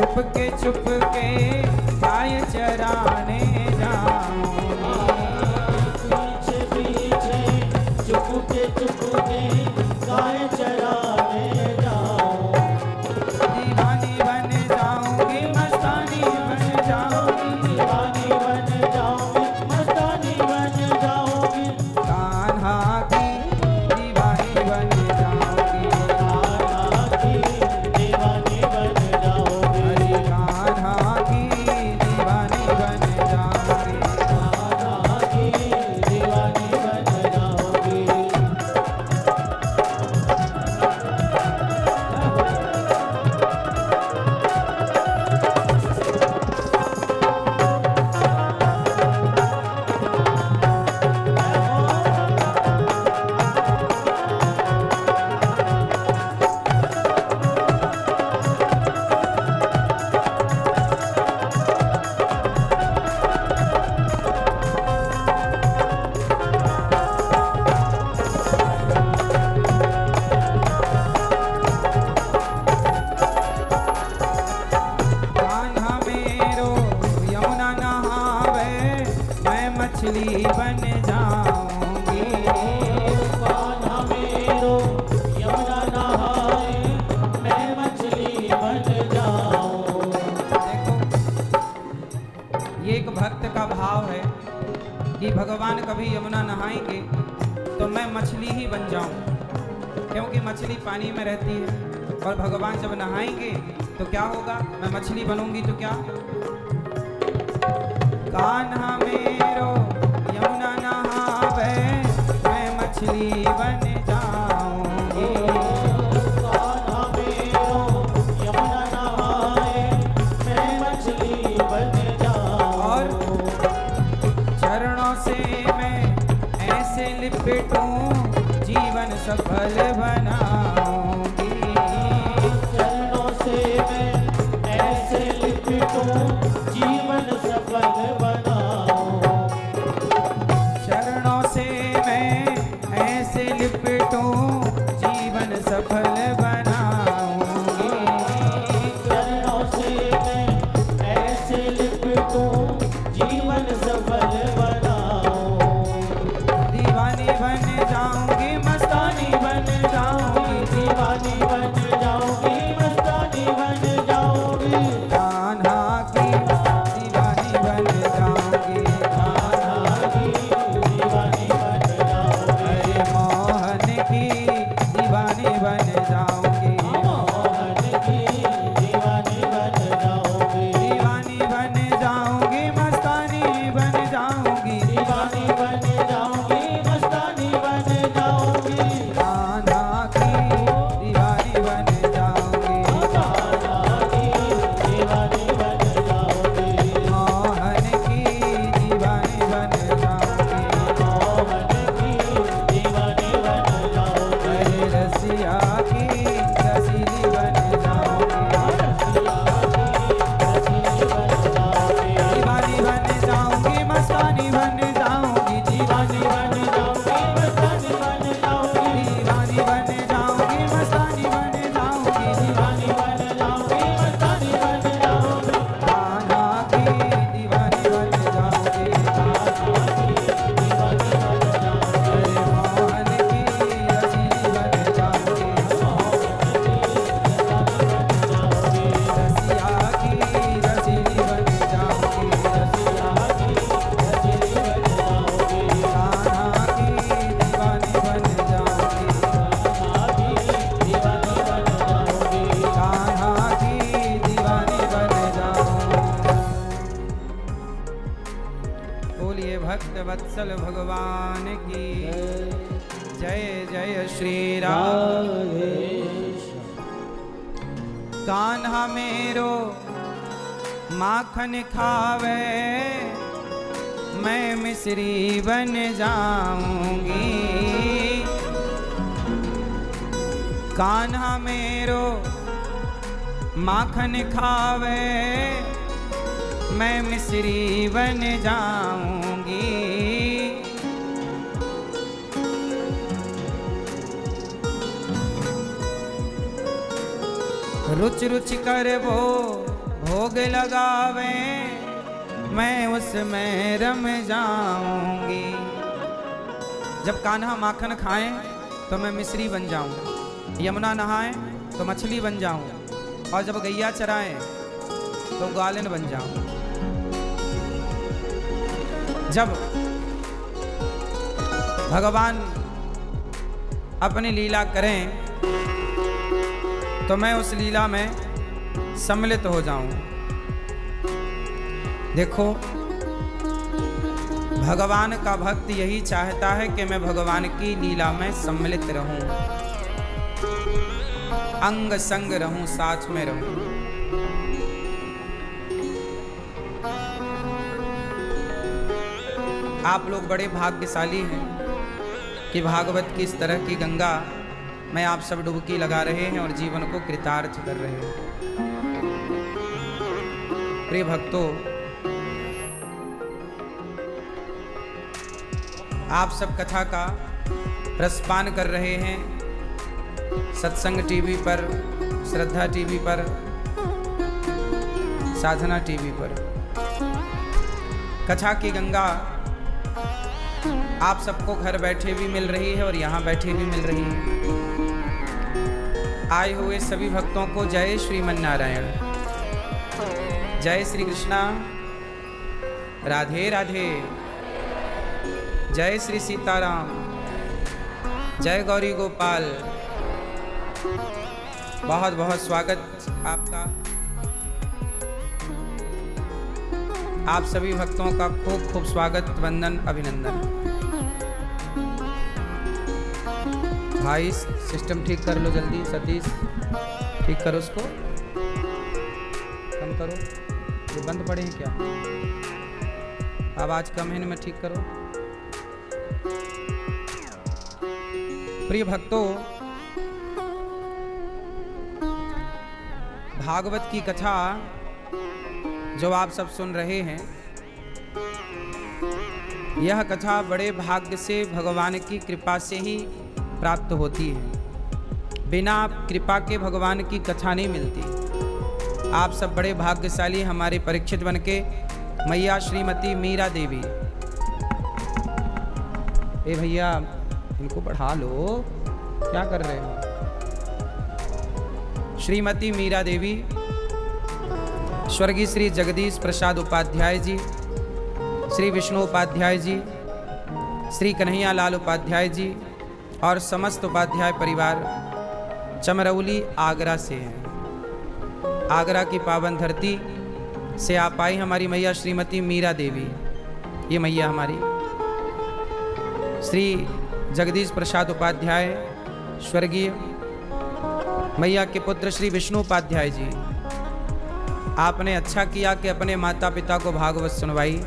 छुप के गाय चराने जाऊंगी। पीछे पीछे छुप के गाय चराने जाऊं। दीवानी बन जाऊंगी, मस्तानी बन जाऊंगी। दीवानी बन जाऊंगी, मस्तानी बन जाऊंगी। कान्हा की दीवानी बन जाऊंगी। कान्हा की दीवानी बन जाऊंगी। अरे कान्हा की दीवानी बन जाऊंगी। कान्हा की दीवानी बन जाऊंगी। कान्हा मेरो यमुना नहावे, मैं मछली बन जाऊंगी। कान्हा मेरो यमुना नहाए, मैं मछली बन जाऊं। देखो, ये एक भक्त का भाव है कि भगवान कभी यमुना नहाएंगे तो मैं मछली ही बन जाऊं, क्योंकि मछली पानी में रहती है और भगवान जब नहाएंगे तो क्या होगा, मैं मछली बनूंगी तो क्या। कान्हा मेरो यमुना नहावे, मैं मछली बन जाऊंगी। कान्हा मेरो यमुना नहाए, मैं मछली बन जाऊं। और चरणों से मैं ऐसे लिपटूं, जीवन सफल बनाऊंगी। चरणों से मैं ऐसे लिपटूं, जीवन सफल बनाऊं। चरणों से मैं ऐसे लिपटूं, जीवन सफल बनाऊंगी। चरणों से मैं ऐसे लिपटूं, जीवन सफल बनाऊं। दीवानी बन जाऊंगी, मस्तानी बन जाऊंगी। दीवानी बन जाऊंगी, मस्तानी बन जाऊंगी। कान्हा की दीवानी बन जाऊंगी। कान्हा की दीवानी बन जाऊंगी। अरे मोहन की दीवानी बन जाऊंगी। मोहन की दीवानी बन जाऊंगी। दीवानी बन जाऊंगी, मस्तानी बन जाऊंगी। दीवानी बन जाऊंगी, मस्तानी बन जाऊंगी। कान्हा की दीवानी बन जाऊंगी। कान्हा की दीवानी बन जाऊंगी। मोहन की दीवानी बन जाऊंगी। मोहन की दीवानी बन जाऊंगी। अरे रसिया की रसीली बन जाऊंगी। रसीली बन जाऊंगी। दीवानी बन जाऊंगी, मस्तानी बन जाऊंगी। दीवानी बन जाऊंगी, मस्तानी बन जाऊंगी। दीवानी बन जाऊंगी, मस्तानी बन जाऊंगी। दीवानी बन जाऊंगी, मस्तानी बन जाऊंगी। कान्हा की दीवानी बन जाऊंगी। दीवानी बन जाऊंगी। अरे मोहन की रसीली बन जाऊंगी। रसिया की रसीली बन जाऊंगी। कान्हा की दीवानी बन जाऊंगी। कान्हा की दीवानी बन जाऊंगी। बोलिए भक्त वत्सल भगवान की जय जय श्री राम। कान्हा मेरो माखन खावे, मैं मिश्री बन जाऊंगी। कान्हा मेरो माखन खावे, मैं मिश्री बन जाऊंगी। रुचि रुचि कर वो भोग लगावे मैं उसमें रम जाऊंगी। जब कान्हा माखन खाए तो मैं मिश्री बन जाऊं, यमुना नहाए तो मछली बन जाऊं, और जब गैया चराए तो ग्वालिन बन जाऊं। जब भगवान अपनी लीला करें तो मैं उस लीला में सम्मिलित हो जाऊं। देखो, भगवान का भक्त यही चाहता है कि मैं भगवान की लीला में सम्मिलित रहूं, अंग संग रहूं, साथ में रहूं। आप लोग बड़े भाग्यशाली हैं कि भागवत की इस तरह की गंगा में आप सब डुबकी लगा रहे हैं और जीवन को कृतार्थ कर रहे हैं। प्रिय भक्तों, आप सब कथा का रसपान कर रहे हैं सत्संग टीवी पर, श्रद्धा टीवी पर, साधना टीवी पर। कथा की गंगा आप सबको घर बैठे भी मिल रही है और यहाँ बैठे भी मिल रही है। आए हुए सभी भक्तों को जय श्रीमन्नारायण, जय श्री कृष्णा, राधे राधे, जय श्री सीताराम, जय गौरी गोपाल। बहुत बहुत स्वागत आपका, आप सभी भक्तों का खूब खूब स्वागत, वंदन, अभिनंदन। भाई सिस्टम ठीक कर लो जल्दी, सतीश ठीक करो उसको, कम करो, ये बंद पड़े हैं क्या, आवाज कम है इनमें, ठीक करो। प्रिय भक्तों, भागवत की कथा जो आप सब सुन रहे हैं, यह कथा बड़े भाग्य से भगवान की कृपा से ही प्राप्त होती है। बिना कृपा के भगवान की कथा नहीं मिलती। आप सब बड़े भाग्यशाली, हमारे परीक्षित बन के मैया श्रीमती मीरा देवी। ए भैया इनको बढ़ा लो, क्या कर रहे हो। श्रीमती मीरा देवी, स्वर्गीय श्री जगदीश प्रसाद उपाध्याय जी, श्री विष्णु उपाध्याय जी, श्री कन्हैया लाल उपाध्याय जी और समस्त उपाध्याय परिवार चमरौली आगरा से हैं। आगरा की पावन धरती से आप आई हमारी मैया श्रीमती मीरा देवी। ये मैया हमारी श्री जगदीश प्रसाद उपाध्याय, स्वर्गीय मैया के पुत्र श्री विष्णु उपाध्याय जी। आपने अच्छा किया कि अपने माता पिता को भागवत सुनवाई।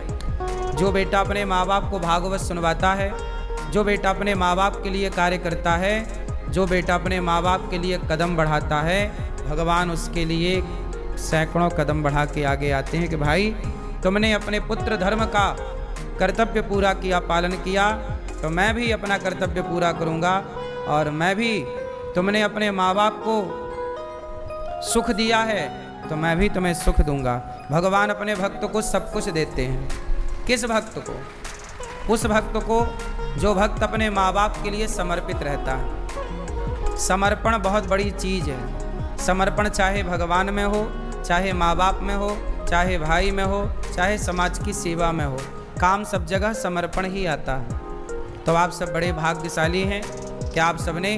जो बेटा अपने माँ बाप को भागवत सुनवाता है, जो बेटा अपने माँ बाप के लिए कार्य करता है, जो बेटा अपने माँ बाप के लिए कदम बढ़ाता है, भगवान उसके लिए सैकड़ों कदम बढ़ा के आगे आते हैं कि भाई तुमने अपने पुत्र धर्म का कर्तव्य पूरा किया, पालन किया, तो मैं भी अपना कर्तव्य पूरा करूँगा, और मैं भी, तुमने अपने माँ बाप को सुख दिया है तो मैं भी तुम्हें सुख दूंगा। भगवान अपने भक्त को सब कुछ देते हैं। किस भक्त को? उस भक्त को जो भक्त अपने माँ बाप के लिए समर्पित रहता है। समर्पण बहुत बड़ी चीज़ है। समर्पण चाहे भगवान में हो, चाहे माँ बाप में हो, चाहे भाई में हो, चाहे समाज की सेवा में हो, काम सब जगह समर्पण ही आता है। तो आप सब बड़े भाग्यशाली हैं कि आप सबने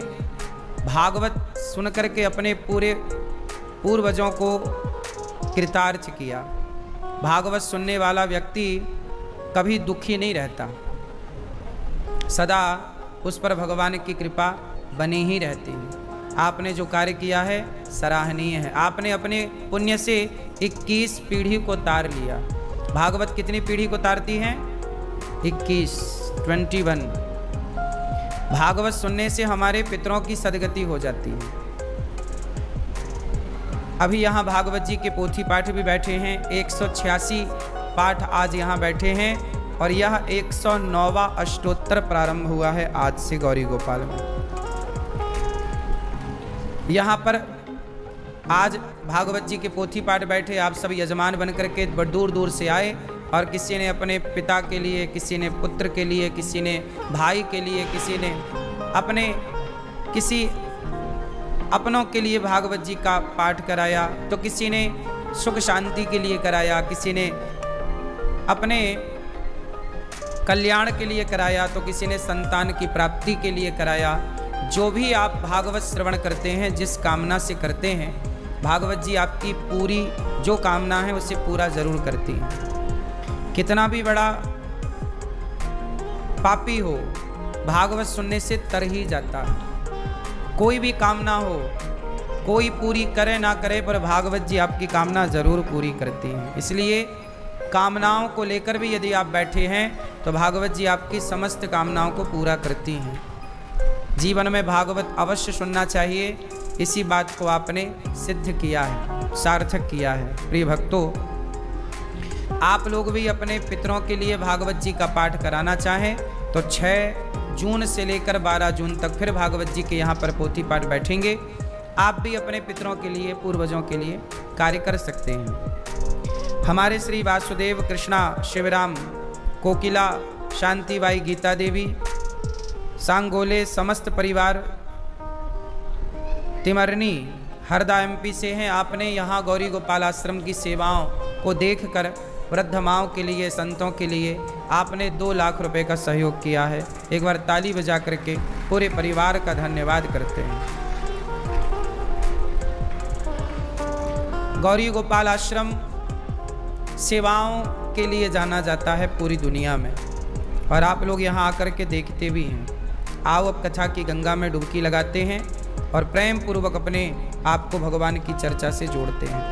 भागवत सुन करके अपने पूरे पूर्वजों को कृतार्थ किया। भागवत सुनने वाला व्यक्ति कभी दुखी नहीं रहता, सदा उस पर भगवान की कृपा बनी ही रहती है। आपने जो कार्य किया है सराहनीय है। आपने अपने पुण्य से 21 पीढ़ी को तार लिया। भागवत कितनी पीढ़ी को तारती है? 21। भागवत सुनने से हमारे पितरों की सदगति हो जाती है। अभी यहाँ भागवत जी के पोथी पाठ भी बैठे हैं। 186 पाठ आज यहाँ बैठे हैं और यह 109वां अष्टोत्तर प्रारंभ हुआ है आज से गौरी गोपाल में। यहाँ पर आज भागवत जी के पोथी पाठ बैठे आप सब यजमान बन करके बड़ दूर दूर से आए और किसी ने अपने पिता के लिए, किसी ने पुत्र के लिए, किसी ने भाई के लिए, किसी ने अपने किसी अपनों के लिए भागवत जी का पाठ कराया, तो किसी ने सुख शांति के लिए कराया, किसी ने अपने कल्याण के लिए कराया, तो किसी ने संतान की प्राप्ति के लिए कराया। जो भी आप भागवत श्रवण करते हैं, जिस कामना से करते हैं, भागवत जी आपकी पूरी जो कामना है उसे पूरा जरूर करती हैं। कितना भी बड़ा पापी हो, भागवत सुनने से तर ही जाता है। कोई भी कामना हो, कोई पूरी करे ना करे, पर भागवत जी आपकी कामना जरूर पूरी करती हैं। इसलिए कामनाओं को लेकर भी यदि आप बैठे हैं तो भागवत जी आपकी समस्त कामनाओं को पूरा करती हैं। जीवन में भागवत अवश्य सुनना चाहिए, इसी बात को आपने सिद्ध किया है, सार्थक किया है। प्रिय भक्तों, आप लोग भी अपने पितरों के लिए भागवत जी का पाठ कराना चाहें तो 6 जून से लेकर 12 जून तक फिर भागवत जी के यहाँ पर पोथी पाठ बैठेंगे। आप भी अपने पितरों के लिए, पूर्वजों के लिए कार्य कर सकते हैं। हमारे श्री वासुदेव, कृष्णा, शिवराम, कोकिला, शांतिबाई, गीता देवी, सांगोले समस्त परिवार तिमरनी हरदा MP से हैं। आपने यहाँ गौरी गोपाल आश्रम की सेवाओं को देखकर वृद्ध माओं के लिए, संतों के लिए आपने 2 लाख रुपए का सहयोग किया है। एक बार ताली बजा करके पूरे परिवार का धन्यवाद करते हैं। गौरी गोपाल आश्रम सेवाओं के लिए जाना जाता है पूरी दुनिया में, और आप लोग यहाँ आकर के देखते भी हैं। आओ अब कथा की गंगा में डुबकी लगाते हैं और प्रेम पूर्वक अपने आप को भगवान की चर्चा से जोड़ते हैं।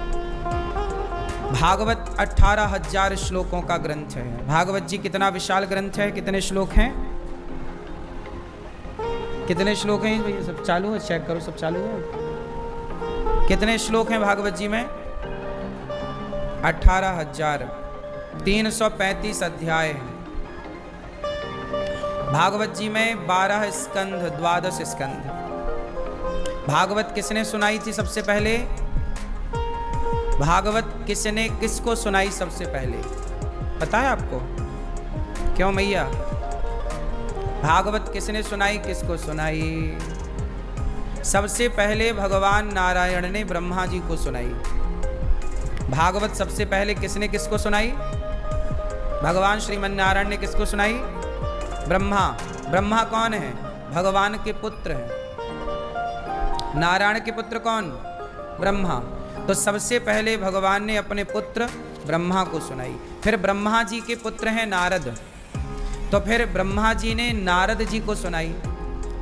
भागवत 18,000 श्लोकों का ग्रंथ है। भागवत जी कितना विशाल ग्रंथ है। कितने श्लोक हैं? कितने श्लोक हैं भैया? सब चालू है? चेक करो, सब चालू है? कितने श्लोक हैं भागवत जी में? 18,000, 335 अध्याय हैं। भागवत जी में 12 स्कंध, 12 स्कंध। भागवत किसने सुनाई थी सबसे पहले? भागवत किसने किसको सुनाई सबसे पहले? पता है आपको? क्यों मैया? भागवत किसने सुनाई, किसको सुनाई? सबसे पहले भगवान नारायण ने ब्रह्मा जी को सुनाई। भागवत सबसे पहले किसने किसको सुनाई? भगवान श्रीमन नारायण ने किसको सुनाई? ब्रह्मा। ब्रह्मा कौन है? भगवान के पुत्र हैं। नारायण के पुत्र कौन? ब्रह्मा। तो सबसे पहले भगवान ने अपने पुत्र ब्रह्मा को सुनाई। फिर ब्रह्मा जी के पुत्र हैं नारद, तो फिर ब्रह्मा जी ने नारद जी को सुनाई।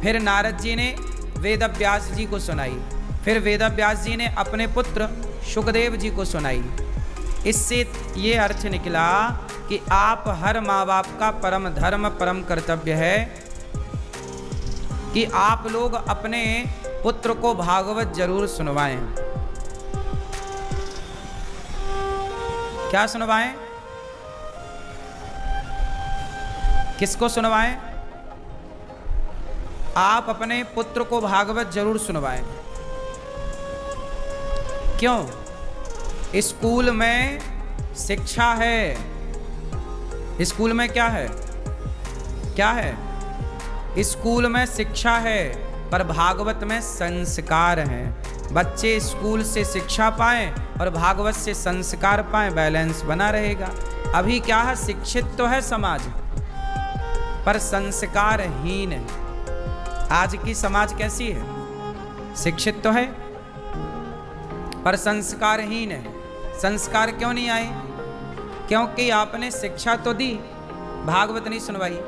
फिर नारद जी ने वेद व्यास जी को सुनाई। फिर वेद व्यास जी ने अपने पुत्र शुकदेव जी को सुनाई। इससे ये अर्थ निकला कि आप हर माँ बाप का परम धर्म, परम कर्तव्य है कि आप लोग अपने पुत्र को भागवत जरूर सुनवाएं। क्या सुनवाएं? किसको सुनवाएं? आप अपने पुत्र को भागवत जरूर सुनवाएं। क्यों? स्कूल में शिक्षा है। स्कूल में क्या है? क्या है? स्कूल में शिक्षा है, पर भागवत में संस्कार हैं। बच्चे स्कूल से शिक्षा पाएं और भागवत से संस्कार पाएं, बैलेंस बना रहेगा। अभी क्या है? शिक्षित तो है समाज, पर संस्कारहीन है। आज की समाज कैसी है? शिक्षित तो है पर संस्कारहीन है। संस्कार क्यों नहीं आए? क्योंकि आपने शिक्षा तो दी, भागवत नहीं सुनवाई।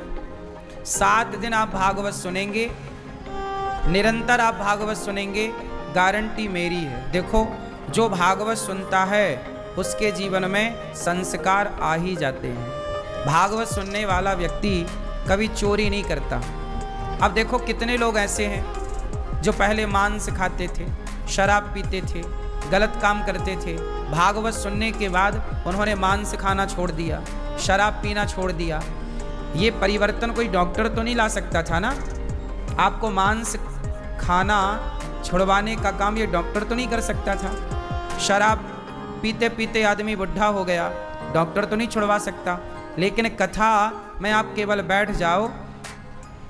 7 दिन आप भागवत सुनेंगे, निरंतर आप भागवत सुनेंगे, गारंटी मेरी है। देखो, जो भागवत सुनता है उसके जीवन में संस्कार आ ही जाते हैं। भागवत सुनने वाला व्यक्ति कभी चोरी नहीं करता। अब देखो कितने लोग ऐसे हैं जो पहले मांस खाते थे, शराब पीते थे, गलत काम करते थे। भागवत सुनने के बाद उन्होंने मांस खाना छोड़ दिया, शराब पीना छोड़ दिया। ये परिवर्तन कोई डॉक्टर तो नहीं ला सकता था ना। आपको मांस खाना छुड़वाने का काम ये डॉक्टर तो नहीं कर सकता था? शराब पीते पीते आदमी बुढ़ा हो गया, डॉक्टर तो नहीं छुड़वा सकता। लेकिन कथा में आप केवल बैठ जाओ,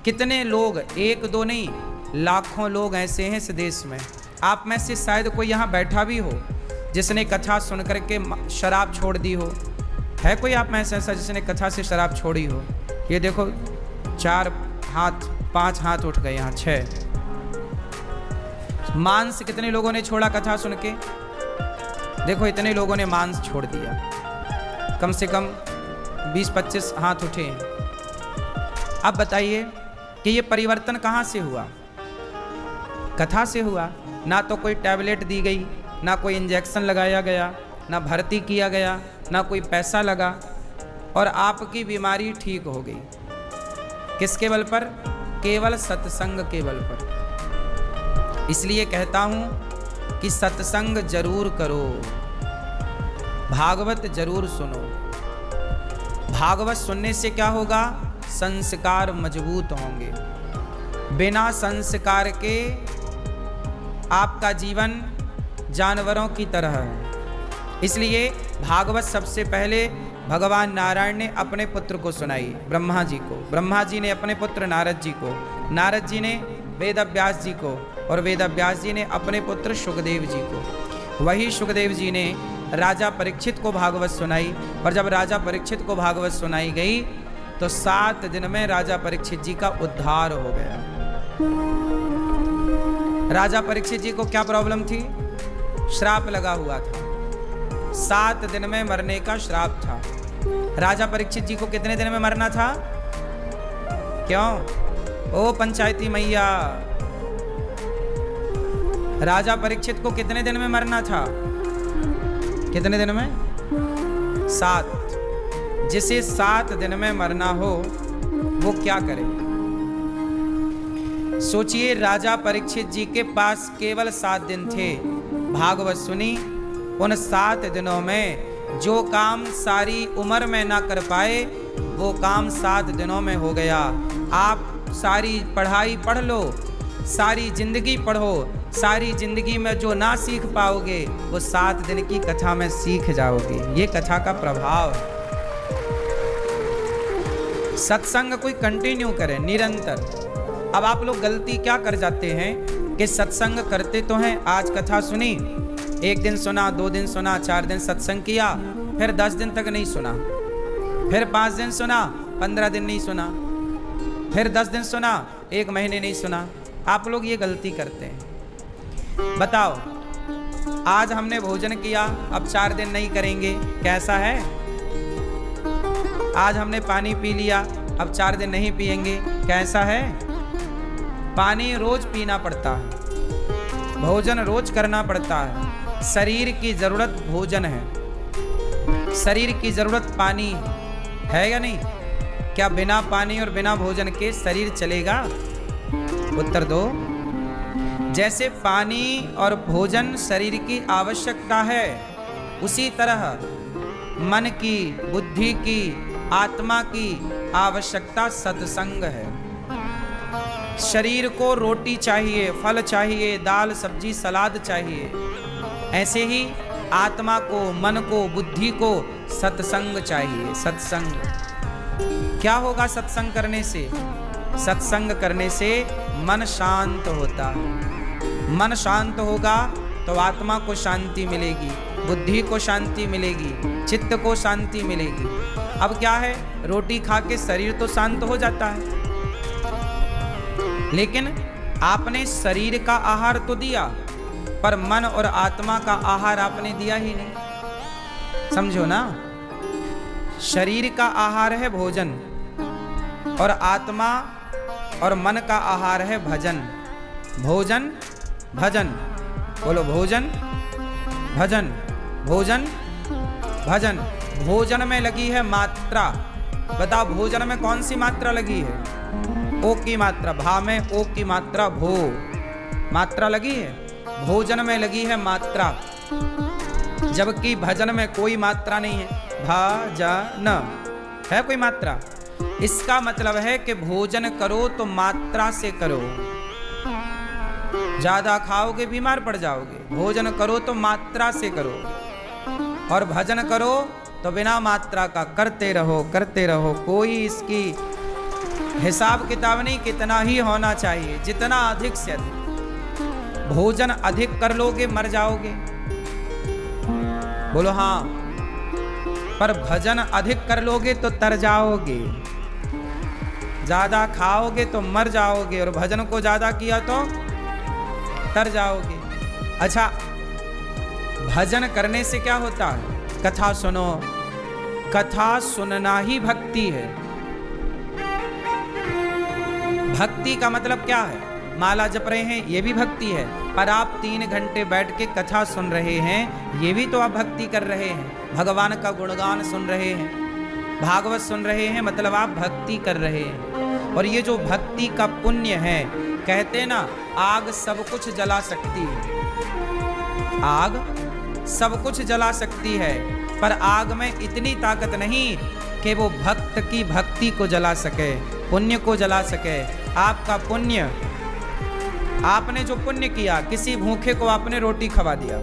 कितने लोग, एक दो नहीं, लाखों लोग ऐसे हैं इस देश में। आप में से शायद कोई यहाँ बैठा भी हो जिसने कथा सुन करके शराब छोड़ दी हो। है कोई आप में से ऐसा जिसने कथा से शराब छोड़ी हो? ये देखो 4 हाथ 5 हाथ उठ गए, यहाँ 6। मांस कितने लोगों ने छोड़ा कथा सुन के? देखो इतने लोगों ने मांस छोड़ दिया, कम से कम 20-25 हाथ उठे। अब बताइए कि ये परिवर्तन कहाँ से हुआ? कथा से हुआ। ना तो कोई टैबलेट दी गई, ना कोई इंजेक्शन लगाया गया, ना भर्ती किया गया, ना कोई पैसा लगा, और आपकी बीमारी ठीक हो गई। किसके बल पर? केवल सत्संग के बल पर। इसलिए कहता हूं कि सत्संग जरूर करो, भागवत जरूर सुनो। भागवत सुनने से क्या होगा? संस्कार मजबूत होंगे। बिना संस्कार के आपका जीवन जानवरों की तरह है। इसलिए भागवत सबसे पहले भगवान नारायण ने अपने पुत्र को सुनाई, ब्रह्मा जी को। ब्रह्मा जी ने अपने पुत्र नारद जी को, नारद जी ने वेद व्यास जी को, और वेद व्यास जी ने अपने पुत्र सुखदेव जी को। वही सुखदेव जी ने राजा परीक्षित को भागवत सुनाई, और जब राजा परीक्षित को भागवत सुनाई गई तो 7 दिन में राजा परीक्षित जी का उद्धार हो गया। राजा परीक्षित जी को क्या प्रॉब्लम थी? श्राप लगा हुआ था, 7 दिन में मरने का श्राप था। राजा परीक्षित जी को कितने दिन में मरना था? क्यों? ओ पंचायती मैया, राजा परीक्षित को कितने दिन में मरना था? कितने दिन में? 7। जिसे 7 दिन में मरना हो वो क्या करे? सोचिए, राजा परीक्षित जी के पास केवल 7 दिन थे। भागवत सुनी, उन 7 दिनों में जो काम सारी उम्र में ना कर पाए वो काम 7 दिनों में हो गया। आप सारी पढ़ाई पढ़ लो, सारी जिंदगी पढ़ो, सारी जिंदगी में जो ना सीख पाओगे वो 7 दिन की कथा में सीख जाओगे। ये कथा का प्रभाव है। सत्संग कोई कंटिन्यू करे, निरंतर। अब आप लोग गलती क्या कर जाते हैं कि सत्संग करते तो हैं, आज कथा सुनी, 1 दिन सुना, 2 दिन सुना, 4 दिन सत्संग किया, फिर 10 दिन तक नहीं सुना, फिर 5 दिन सुना, 15 दिन नहीं सुना, फिर 10 दिन सुना, 1 महीने नहीं सुना। आप लोग ये गलती करते हैं। बताओ, आज हमने भोजन किया, अब 4 दिन नहीं करेंगे, कैसा है? आज हमने पानी पी लिया, अब 4 दिन नहीं पिएंगे, कैसा है? पानी रोज पीना पड़ता है, भोजन रोज करना पड़ता है। शरीर की जरूरत भोजन है, शरीर की जरूरत पानी है या नहीं? क्या बिना पानी और बिना भोजन के शरीर चलेगा? उत्तर दो। जैसे पानी और भोजन शरीर की आवश्यकता है, उसी तरह मन की, बुद्धि की, आत्मा की आवश्यकता सत्संग है। शरीर को रोटी चाहिए, फल चाहिए, दाल सब्जी सलाद चाहिए। ऐसे ही आत्मा को, मन को, बुद्धि को सत्संग चाहिए। सत्संग क्या होगा? सत्संग करने से, सत्संग करने से मन शांत होता है। मन शांत होगा तो आत्मा को शांति मिलेगी, बुद्धि को शांति मिलेगी, चित्त को शांति मिलेगी। अब क्या है, रोटी खा के शरीर तो शांत हो जाता है, लेकिन आपने शरीर का आहार तो दिया, पर मन और आत्मा का आहार आपने दिया ही नहीं। समझो ना, शरीर का आहार है भोजन, और आत्मा और मन का आहार है भजन। भोजन भजन, बोलो भोजन भजन, भोजन भजन। भोजन में लगी है मात्रा। बताओ, भोजन में कौन सी मात्रा लगी है? ओ की मात्रा। भा में ओ की मात्रा, भो मात्रा लगी है। भोजन में लगी है मात्रा, जबकि भजन में कोई मात्रा नहीं है। भजन है कोई मात्रा? इसका मतलब है कि भोजन करो तो मात्रा से करो। ज्यादा खाओगे बीमार पड़ जाओगे। भोजन करो तो मात्रा से करो, और भजन करो तो बिना मात्रा का करते रहो। कोई इसकी हिसाब किताब नहीं, कितना ही होना चाहिए, जितना अधिक से अधिक। भोजन अधिक कर लोगे मर जाओगे, बोलो हाँ। पर भजन अधिक कर लोगे तो तर जाओगे। ज्यादा खाओगे तो मर जाओगे, और भजन को ज्यादा किया तो तर जाओगे। अच्छा, भजन करने से क्या होता है? कथा सुनो, कथा सुनना ही भक्ति है। भक्ति का मतलब क्या है? माला जप रहे हैं ये भी भक्ति है, पर आप 3 घंटे बैठ के कथा सुन रहे हैं ये भी तो आप भक्ति कर रहे हैं। भगवान का गुणगान सुन रहे हैं, भागवत सुन रहे हैं, मतलब आप भक्ति कर रहे हैं। और ये जो भक्ति का पुण्य है, कहते ना आग सब कुछ जला सकती है, आग सब कुछ जला सकती है, पर आग में इतनी ताकत नहीं कि वो भक्त की भक्ति को जला सके, पुण्य को जला सके। आपका पुण्य, आपने जो पुण्य किया, किसी भूखे को आपने रोटी खवा दिया,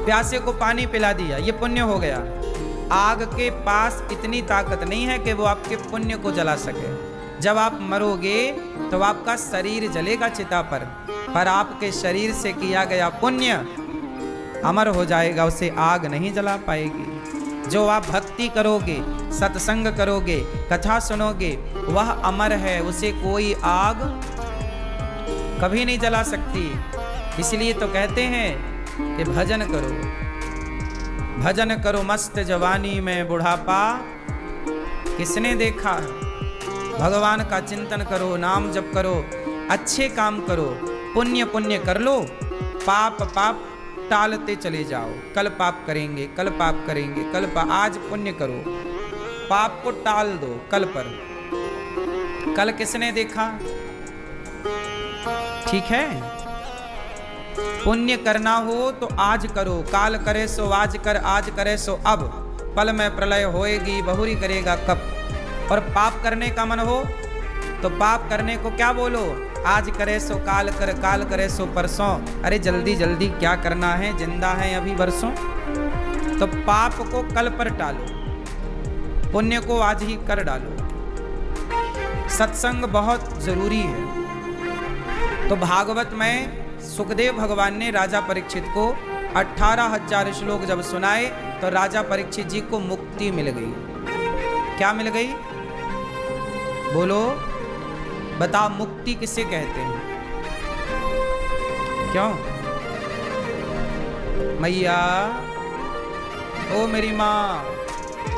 प्यासे को पानी पिला दिया, ये पुण्य हो गया। आग के पास इतनी ताकत नहीं है कि वो आपके पुण्य को जला सके। जब आप मरोगे तो आपका शरीर जलेगा चिता पर आपके शरीर से किया गया पुण्य अमर हो जाएगा, उसे आग नहीं जला पाएगी। जो आप भक्ति करोगे, सत्संग करोगे, कथा सुनोगे, वह अमर है, उसे कोई आग कभी नहीं जला सकती। इसलिए तो कहते हैं कि भजन करो, भजन करो मस्त जवानी में बुढ़ापा किसने देखा। भगवान का चिंतन करो, नाम जप करो, अच्छे काम करो, पुण्य पुण्य कर लो, पाप पाप टालते चले जाओ। कल पाप करेंगे, कल पाप करेंगे, कल पाप, आज पुण्य करो, पाप को टाल दो कल पर। कल किसने देखा? ठीक है, पुण्य करना हो तो आज करो, काल करे सो आज कर, आज करे सो अब, पल में प्रलय होएगी, बहुरी करेगा कब। और पाप करने का मन हो तो पाप करने को क्या बोलो? आज करे सो काल कर, काल करे सो परसों। अरे जल्दी जल्दी क्या करना है, जिंदा है अभी बरसों। तो पाप को कल पर टालो, पुण्य को आज ही कर डालो। सत्संग बहुत जरूरी है। तो भागवत में सुखदेव भगवान ने राजा परीक्षित को 18,000 श्लोक जब सुनाए तो राजा परीक्षित जी को मुक्ति मिल गई। क्या मिल गई? बोलो, बताओ, मुक्ति किसे कहते हैं? क्यों मैया, ओ मेरी माँ,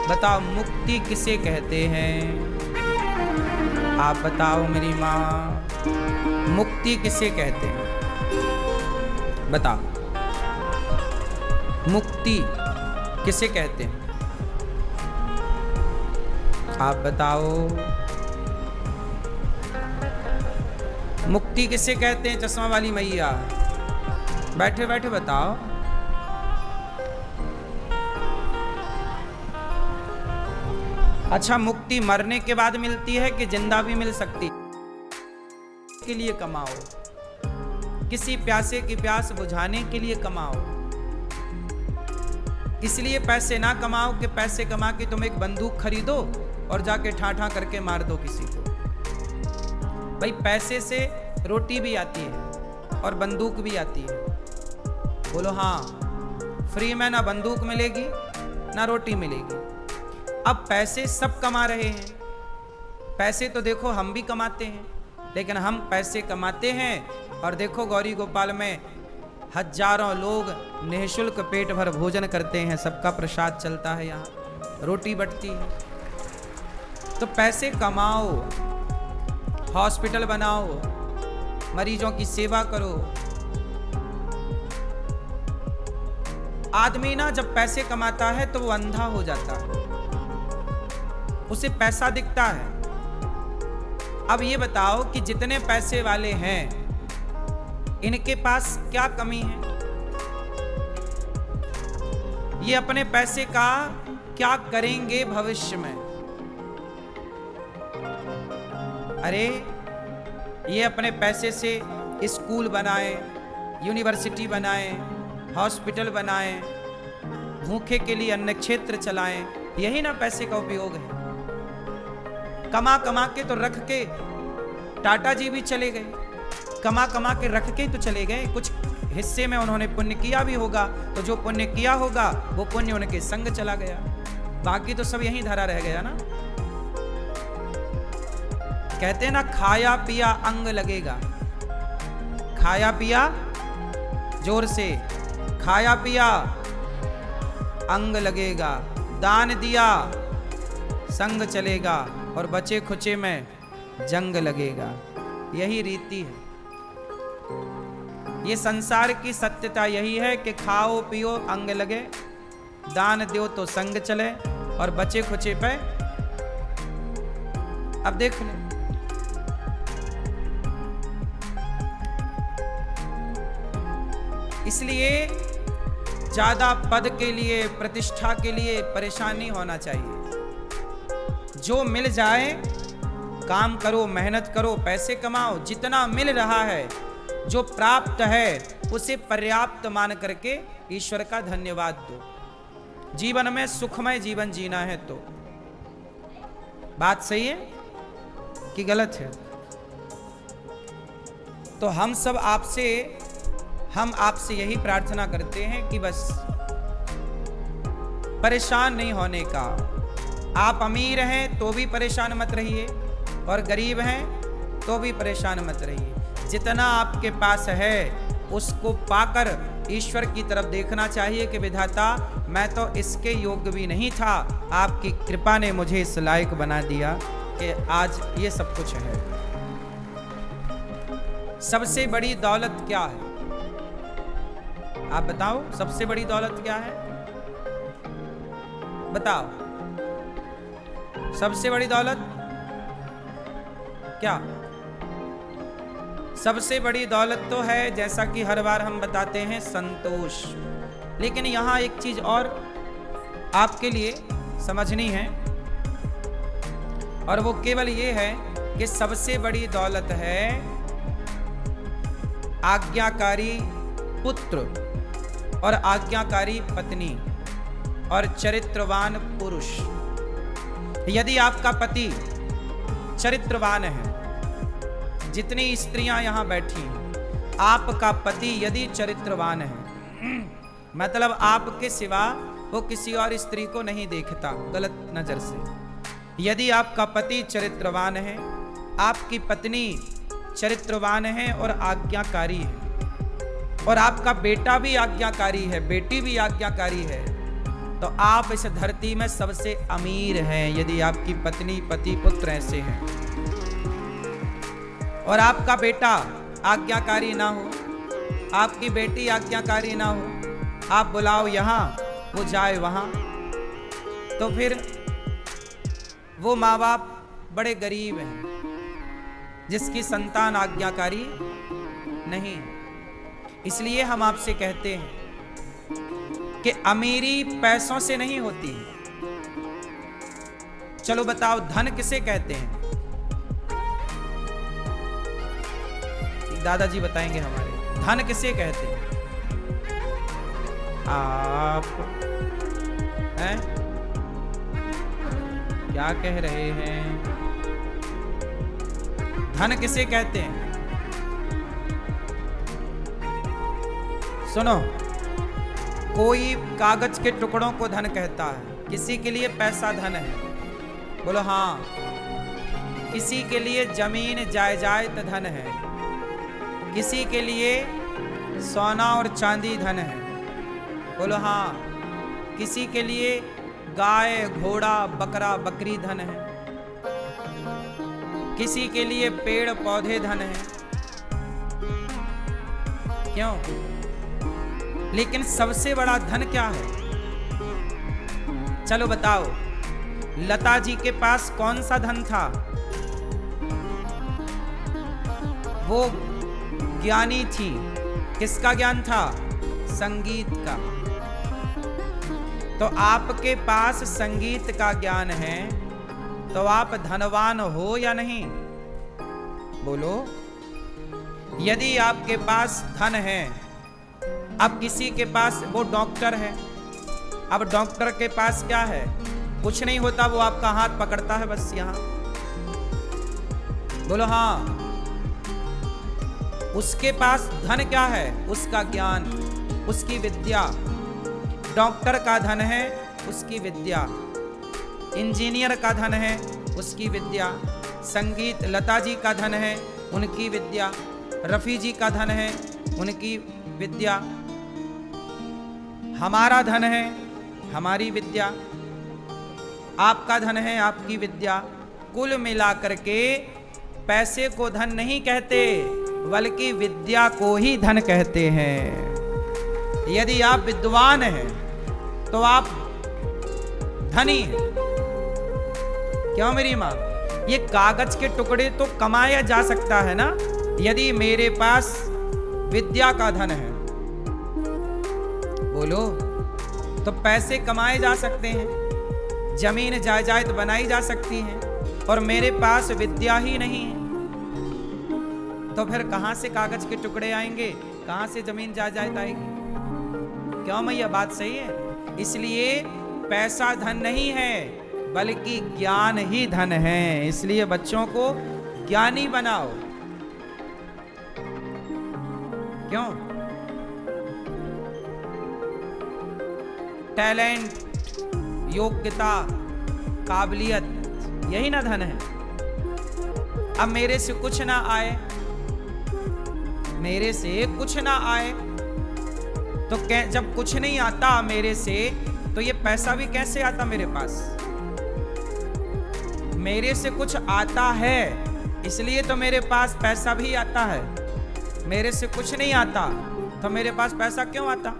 बताओ मुक्ति किसे कहते हैं? आप बताओ मेरी माँ, मुक्ति किसे कहते हैं? बताओ, मुक्ति किसे कहते हैं? आप बताओ, मुक्ति किसे कहते हैं? चश्मा वाली मैया, बैठे बैठे बताओ। अच्छा, मुक्ति मरने के बाद मिलती है कि जिंदा भी मिल सकती? के लिए कमाओ, किसी प्यासे की प्यास बुझाने के लिए कमाओ। इसलिए पैसे ना कमाओ कि पैसे कमा के तुम एक बंदूक खरीदो और जाके ठाठा करके मार दो किसी को। भाई पैसे से रोटी भी आती है और बंदूक भी आती है। बोलो हाँ, फ्री में ना बंदूक मिलेगी ना रोटी मिलेगी। अब पैसे सब कमा रहे हैं, पैसे तो देखो हम भी कमाते हैं, लेकिन हम पैसे कमाते हैं और देखो गौरी गोपाल में हजारों लोग निःशुल्क पेट भर भोजन करते हैं, सबका प्रसाद चलता है, यहाँ रोटी बंटती है। तो पैसे कमाओ, हॉस्पिटल बनाओ, मरीजों की सेवा करो। आदमी ना जब पैसे कमाता है तो वो अंधा हो जाता है, उसे पैसा दिखता है। अब ये बताओ कि जितने पैसे वाले हैं इनके पास क्या कमी है? ये अपने पैसे का क्या करेंगे भविष्य में? अरे ये अपने पैसे से स्कूल बनाएं, यूनिवर्सिटी बनाएं, हॉस्पिटल बनाएं, भूखे के लिए अन्न क्षेत्र चलाएं, यही ना पैसे का उपयोग है। कमा कमा के तो रख के टाटा जी भी चले गए, कमा कमा के रख के तो चले गए, कुछ हिस्से में उन्होंने पुण्य किया भी होगा, तो जो पुण्य किया होगा वो पुण्य उनके संग चला गया, बाकी तो सब यहीं धरा रह गया ना। कहते ना खाया पिया अंग लगेगा, खाया पिया, जोर से, खाया पिया अंग लगेगा, दान दिया संग चलेगा, और बचे खुचे में जंग लगेगा। यही रीति है, ये संसार की सत्यता यही है कि खाओ पियो अंग लगे, दान दो तो संग चले, और बचे खुचे पे अब देख ले। इसलिए ज्यादा पद के लिए, प्रतिष्ठा के लिए परेशान नहीं होना चाहिए। जो मिल जाए, काम करो, मेहनत करो, पैसे कमाओ, जितना मिल रहा है, जो प्राप्त है उसे पर्याप्त मान करके ईश्वर का धन्यवाद दो। जीवन में सुखमय जीवन जीना है तो। बात सही है कि गलत है? तो हम आपसे यही प्रार्थना करते हैं कि बस परेशान नहीं होने का। आप अमीर हैं तो भी परेशान मत रहिए, और गरीब हैं तो भी परेशान मत रहिए। जितना आपके पास है उसको पाकर ईश्वर की तरफ देखना चाहिए कि विधाता मैं तो इसके योग्य भी नहीं था, आपकी कृपा ने मुझे इस लायक बना दिया कि आज ये सब कुछ है। सबसे बड़ी दौलत क्या है? आप बताओ, सबसे बड़ी दौलत क्या है? बताओ, सबसे बड़ी दौलत क्या? सबसे बड़ी दौलत तो है, जैसा कि हर बार हम बताते हैं, संतोष। लेकिन यहां एक चीज और आपके लिए समझनी है, और वो केवल ये है कि सबसे बड़ी दौलत है आज्ञाकारी पुत्र और आज्ञाकारी पत्नी और चरित्रवान पुरुष। यदि आपका पति चरित्रवान है, जितनी स्त्रियां यहां बैठी हैं, आपका पति यदि चरित्रवान है, मतलब आपके सिवा वो किसी और स्त्री को नहीं देखता गलत नजर से। यदि आपका पति चरित्रवान है, आपकी पत्नी चरित्रवान है और आज्ञाकारी है, और आपका बेटा भी आज्ञाकारी है, बेटी भी आज्ञाकारी है, तो आप इस धरती में सबसे अमीर हैं यदि आपकी पत्नी, पति, पुत्र ऐसे हैं। और आपका बेटा आज्ञाकारी ना हो, आपकी बेटी आज्ञाकारी ना हो, आप बुलाओ यहां, वो जाए वहां, तो फिर वो माँ बाप बड़े गरीब हैं जिसकी संतान आज्ञाकारी नहीं। इसलिए हम आपसे कहते हैं कि अमीरी पैसों से नहीं होती। चलो बताओ, धन किसे कहते हैं? दादाजी बताएंगे हमारे, धन किसे कहते हैं? आप हैं? क्या कह रहे हैं? धन किसे कहते हैं? सुनो, कोई कागज के टुकड़ों को धन कहता है, किसी के लिए पैसा धन है, बोलो हाँ। किसी के लिए जमीन जायदाद धन है, किसी के लिए सोना और चांदी धन है, बोलो हाँ। किसी के लिए गाय, घोड़ा, बकरा, बकरी धन है, किसी के लिए पेड़ पौधे धन है। क्यों? लेकिन सबसे बड़ा धन क्या है? चलो बताओ, लता जी के पास कौन सा धन था? वो ज्ञानी थी। किसका ज्ञान था? संगीत का। तो आपके पास संगीत का ज्ञान है तो आप धनवान हो या नहीं? बोलो। यदि आपके पास धन है, अब किसी के पास वो डॉक्टर है, अब डॉक्टर के पास क्या है, कुछ नहीं होता, वो आपका हाथ पकड़ता है बस यहां, बोलो हाँ। उसके पास धन क्या है, उसका ज्ञान, उसकी विद्या। डॉक्टर का धन है उसकी विद्या, इंजीनियर का धन है उसकी विद्या, संगीत लता जी का धन है उनकी विद्या, रफी जी का धन है उनकी विद्या, हमारा धन है हमारी विद्या, आपका धन है आपकी विद्या। कुल मिलाकर के पैसे को धन नहीं कहते, बल्कि विद्या को ही धन कहते हैं। यदि आप विद्वान हैं तो आप धनी हैं। क्यों मेरी मां? ये कागज के टुकड़े तो कमाया जा सकता है ना, यदि मेरे पास विद्या का धन है, बोलो, तो पैसे कमाए जा सकते हैं, जमीन जायदाद बनाई जा सकती है, और मेरे पास विद्या ही नहीं है, तो फिर कहां से कागज के टुकड़े आएंगे, कहां से जमीन जायदाद आएगी? क्यों मैया बात सही है? इसलिए पैसा धन नहीं है, बल्कि ज्ञान ही धन है। इसलिए बच्चों को ज्ञानी बनाओ। क्यों? टैलेंट, योग्यता, काबिलियत, यही ना धन है। अब मेरे से कुछ ना आए, मेरे से कुछ ना आए, तो जब कुछ नहीं आता मेरे से, तो ये पैसा भी कैसे आता मेरे पास? मेरे से कुछ आता है, इसलिए तो मेरे पास पैसा भी आता है। मेरे से कुछ नहीं आता, तो मेरे पास पैसा क्यों आता?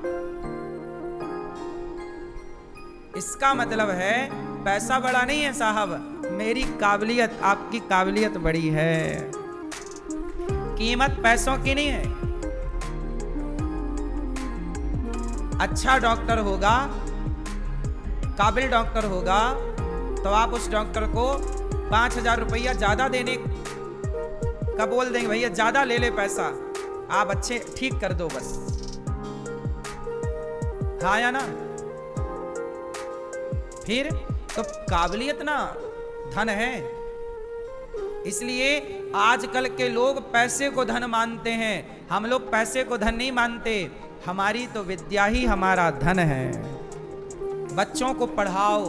इसका मतलब है पैसा बड़ा नहीं है साहब, मेरी काबिलियत, आपकी काबिलियत बड़ी है। कीमत पैसों की नहीं है। अच्छा डॉक्टर होगा, काबिल डॉक्टर होगा, तो आप उस डॉक्टर को 5,000 रुपया ज्यादा देने का बोल देंगे, भैया ज्यादा ले ले पैसा, आप अच्छे ठीक कर दो बस। हाँ या ना? फिर तो काबिलियत ना धन है। इसलिए आजकल के लोग पैसे को धन मानते हैं, हम लोग पैसे को धन नहीं मानते, हमारी तो विद्या ही हमारा धन है। बच्चों को पढ़ाओ,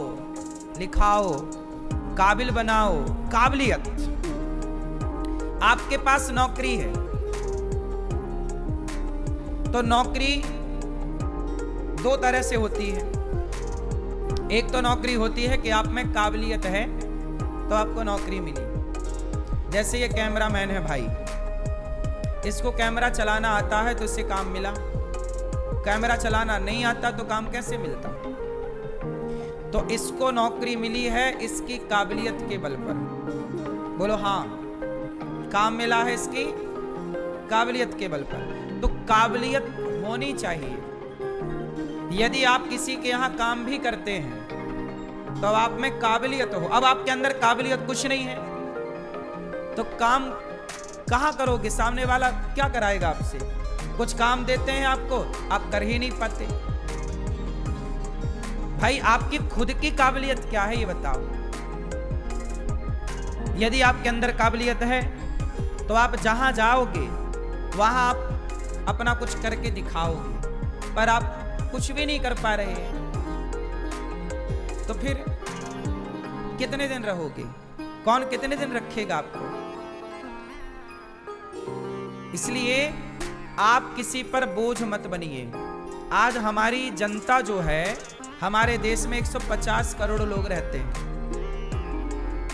लिखाओ, काबिल बनाओ। काबिलियत, आपके पास नौकरी है, तो नौकरी दो तरह से होती है। एक तो नौकरी होती है कि आप में काबिलियत है तो आपको नौकरी मिली। जैसे ये कैमरामैन है भाई, इसको कैमरा चलाना आता है तो इसे काम मिला, कैमरा चलाना नहीं आता तो काम कैसे मिलता? तो इसको नौकरी मिली है इसकी काबिलियत के बल पर। बोलो हाँ, काम मिला है इसकी काबिलियत के बल पर। तो काबिलियत होनी चाहिए। यदि आप किसी के यहां काम भी करते हैं तो आप में काबिलियत हो। अब आपके अंदर काबिलियत कुछ नहीं है तो काम कहां करोगे? सामने वाला क्या कराएगा आपसे? कुछ काम देते हैं आपको, आप कर ही नहीं पाते। भाई आपकी खुद की काबिलियत क्या है ये बताओ। यदि आपके अंदर काबिलियत है तो आप जहां जाओगे वहां आप अपना कुछ करके दिखाओगे, पर आप कुछ भी नहीं कर पा रहे हैं तो फिर कितने दिन रहोगे? कौन कितने दिन रखेगा आपको? इसलिए आप किसी पर बोझ मत बनिए। आज हमारी जनता जो है, हमारे देश में 150 करोड़ लोग रहते हैं।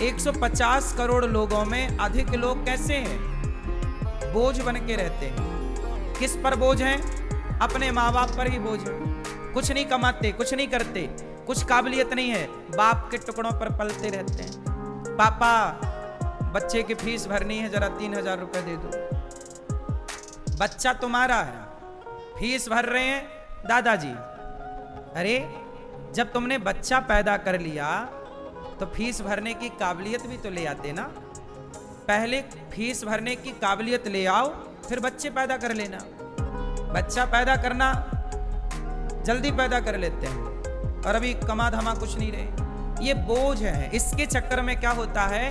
150 करोड़ लोगों में अधिक लोग कैसे हैं? बोझ बन के रहते हैं। किस पर बोझ हैं? अपने माँ बाप पर ही बोझ है। कुछ नहीं कमाते, कुछ नहीं करते, कुछ काबिलियत नहीं है, बाप के टुकड़ों पर पलते रहते हैं। पापा बच्चे की फीस भरनी है, जरा 3,000 रुपए दे दो। बच्चा तुम्हारा है, फीस भर रहे हैं दादाजी। अरे जब तुमने बच्चा पैदा कर लिया तो फीस भरने की काबिलियत भी तो ले आते ना। पहले फीस भरने की काबिलियत ले आओ, फिर बच्चे पैदा कर लेना। बच्चा पैदा करना जल्दी पैदा कर लेते हैं और अभी कमा धमा कुछ नहीं रहे, ये बोझ है। इसके चक्कर में क्या होता है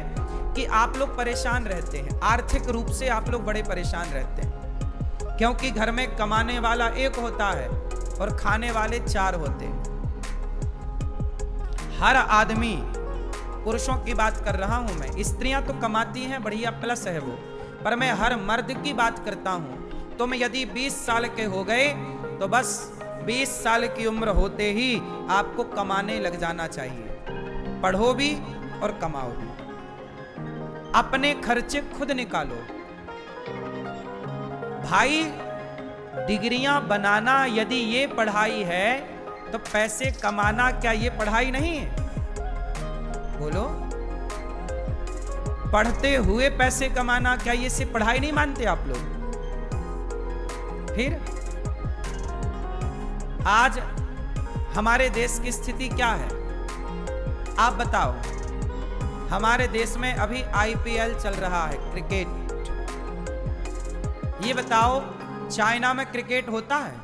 कि आप लोग परेशान रहते हैं, आर्थिक रूप से आप लोग बड़े परेशान रहते हैं, क्योंकि घर में कमाने वाला एक होता है और खाने वाले 4 होते हैं। हर आदमी, पुरुषों की बात कर रहा हूं मैं, स्त्रियां तो कमाती हैं, बढ़िया प्लस है वो, पर मैं हर मर्द की बात करता हूं। तुम यदि 20 साल के हो गए तो बस 20 साल की उम्र होते ही आपको कमाने लग जाना चाहिए। पढ़ो भी और कमाओ भी, अपने खर्चे खुद निकालो। भाई डिग्रियां बनाना यदि ये पढ़ाई है तो पैसे कमाना क्या ये पढ़ाई नहीं है? बोलो, पढ़ते हुए पैसे कमाना क्या ये सिर्फ पढ़ाई नहीं मानते आप लोग? फिर आज हमारे देश की स्थिति क्या है आप बताओ। हमारे देश में अभी आईपीएल चल रहा है, क्रिकेट। ये बताओ, चाइना में क्रिकेट होता है?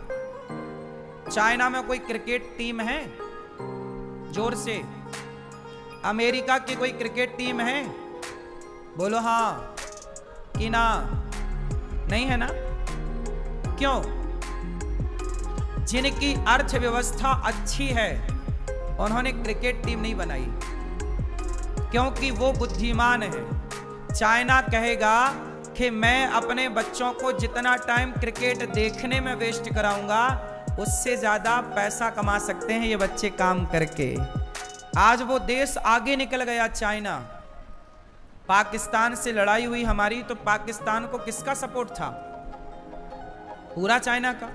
चाइना में कोई क्रिकेट टीम है? जोर से। अमेरिका की कोई क्रिकेट टीम है? बोलो हाँ कि ना? नहीं है ना? क्यों? जिनकी अर्थव्यवस्था अच्छी है उन्होंने क्रिकेट टीम नहीं बनाई, क्योंकि वो बुद्धिमान है। चाइना कहेगा कि मैं अपने बच्चों को जितना टाइम क्रिकेट देखने में वेस्ट कराऊंगा उससे ज्यादा पैसा कमा सकते हैं ये बच्चे काम करके। आज वो देश आगे निकल गया, चाइना। पाकिस्तान से लड़ाई हुई हमारी तो पाकिस्तान को किसका सपोर्ट था? पूरा चाइना का।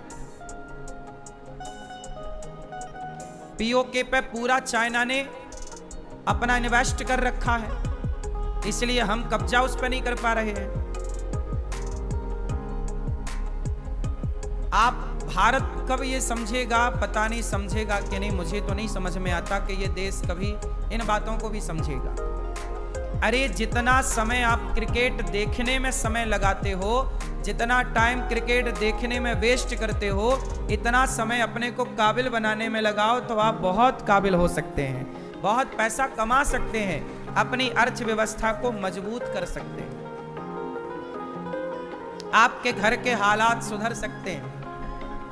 पीओके पे पूरा चाइना ने अपना इन्वेस्ट कर रखा है, इसलिए हम कब्जा उस पर नहीं कर पा रहे हैं। आप भारत कब ये समझेगा पता नहीं, समझेगा कि नहीं मुझे तो नहीं समझ में आता कि ये देश कभी इन बातों को भी समझेगा। अरे जितना समय आप क्रिकेट देखने में समय लगाते हो, जितना टाइम क्रिकेट देखने में वेस्ट करते हो, इतना समय अपने को काबिल बनाने में लगाओ तो आप बहुत काबिल हो सकते हैं, बहुत पैसा कमा सकते हैं, अपनी अर्थव्यवस्था को मजबूत कर सकते हैं, आपके घर के हालात सुधर सकते हैं,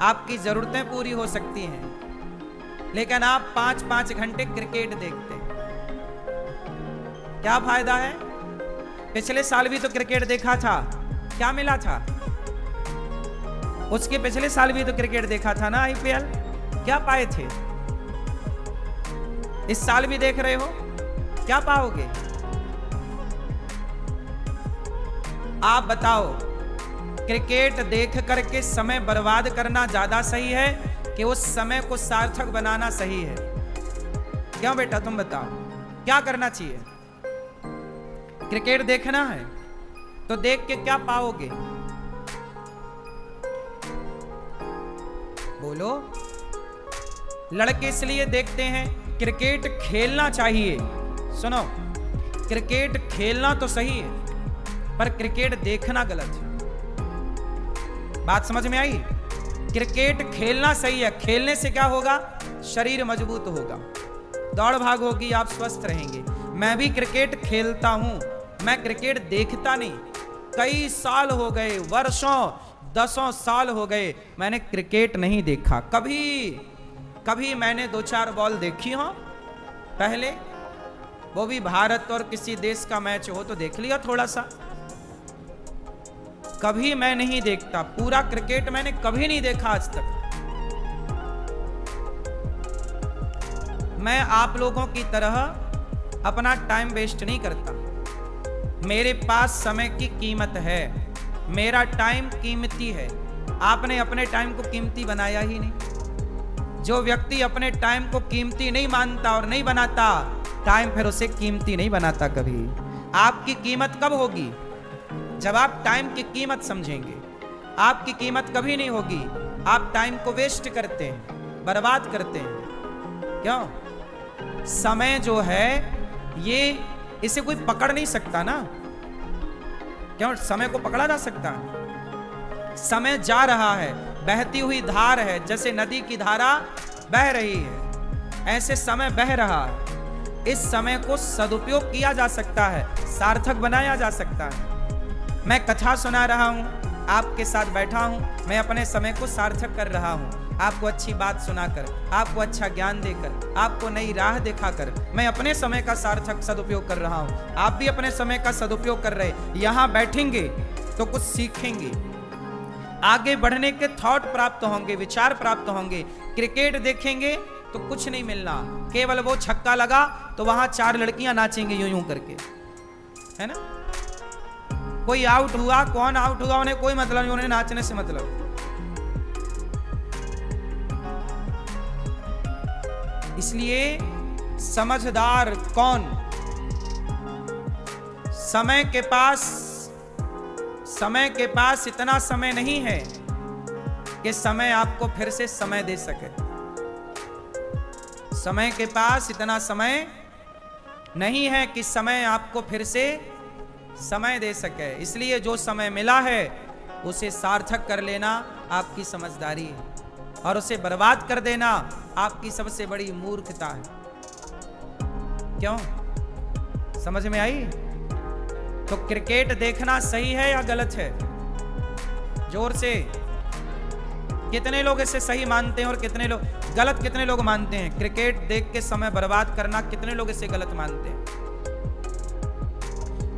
आपकी जरूरतें पूरी हो सकती हैं। लेकिन आप 5-5 घंटे क्रिकेट देखते हैं, क्या फायदा है? पिछले साल भी तो क्रिकेट देखा था, क्या मिला था? उसके पिछले साल भी तो क्रिकेट देखा था ना, आईपीएल, क्या पाए थे? इस साल भी देख रहे हो, क्या पाओगे? आप बताओ, क्रिकेट देख करके समय बर्बाद करना ज्यादा सही है कि उस समय को सार्थक बनाना सही है? क्यों बेटा तुम बताओ, क्या करना चाहिए? क्रिकेट देखना है तो देख के क्या पाओगे? बोलो। लड़के इसलिए देखते हैं, क्रिकेट खेलना चाहिए। सुनो, क्रिकेट खेलना तो सही है पर क्रिकेट देखना गलत है। बात समझ में आई? क्रिकेट खेलना सही है, खेलने से क्या होगा? शरीर मजबूत होगा, दौड़ भाग होगी, आप स्वस्थ रहेंगे। मैं भी क्रिकेट खेलता हूं, मैं क्रिकेट देखता नहीं। कई साल हो गए, वर्षों 10 साल हो गए मैंने क्रिकेट नहीं देखा। कभी मैंने 2-4 बॉल देखी हो पहले, वो भी भारत और किसी देश का मैच हो तो देख लिया थोड़ा सा। कभी मैं नहीं देखता, पूरा क्रिकेट मैंने कभी नहीं देखा आज तक। मैं आप लोगों की तरह अपना टाइम वेस्ट नहीं करता। मेरे पास समय की कीमत है, मेरा टाइम कीमती है। आपने अपने टाइम को कीमती बनाया ही नहीं। जो व्यक्ति अपने टाइम को कीमती नहीं मानता और नहीं बनाता, टाइम फिर उसे कीमती नहीं बनाता कभी। आपकी कीमत कब होगी? जब आप टाइम की कीमत समझेंगे। आपकी कीमत कभी नहीं होगी, आप टाइम को वेस्ट करते हैं, बर्बाद करते हैं। क्यों? समय जो है ये, इसे कोई पकड़ नहीं सकता ना। क्यों? समय को पकड़ा जा सकता है? समय जा रहा है, बहती हुई धार है, जैसे नदी की धारा बह रही है, ऐसे समय बह रहा है। इस समय को सदुपयोग किया जा सकता है, सार्थक बनाया जा सकता है। मैं कथा सुना रहा हूं, आपके साथ बैठा हूं, मैं अपने समय को सार्थक कर रहा हूं, आपको अच्छी बात सुनाकर, आपको अच्छा ज्ञान देकर, आपको नई राह दिखाकर मैं अपने समय का सार्थक सदुपयोग कर रहा हूं। आप भी अपने समय का सदुपयोग कर रहे। यहां बैठेंगे तो कुछ सीखेंगे, आगे बढ़ने के थॉट प्राप्त होंगे, विचार प्राप्त होंगे। क्रिकेट देखेंगे तो कुछ नहीं मिलना, केवल वो छक्का लगा तो वहां 4 लड़कियां नाचेंगे यूं यूं करके, है ना। कोई आउट हुआ, कौन आउट हुआ उन्हें कोई मतलब नहीं, उन्हें नाचने से मतलब। इसलिए समझदार कौन? समय के पास इतना समय नहीं है कि समय आपको फिर से समय दे सके। समय के पास इतना समय नहीं है कि समय आपको फिर से समय दे सके। इसलिए जो समय मिला है उसे सार्थक कर लेना आपकी समझदारी है, और उसे बर्बाद कर देना आपकी सबसे बड़ी मूर्खता है। क्यों? समझ में आई? तो क्रिकेट देखना सही है या गलत है? जोर से। कितने लोग इसे सही मानते हैं और कितने लोग गलत, कितने लोग मानते हैं? क्रिकेट देख के समय बर्बाद करना कितने लोग इसे गलत मानते हैं?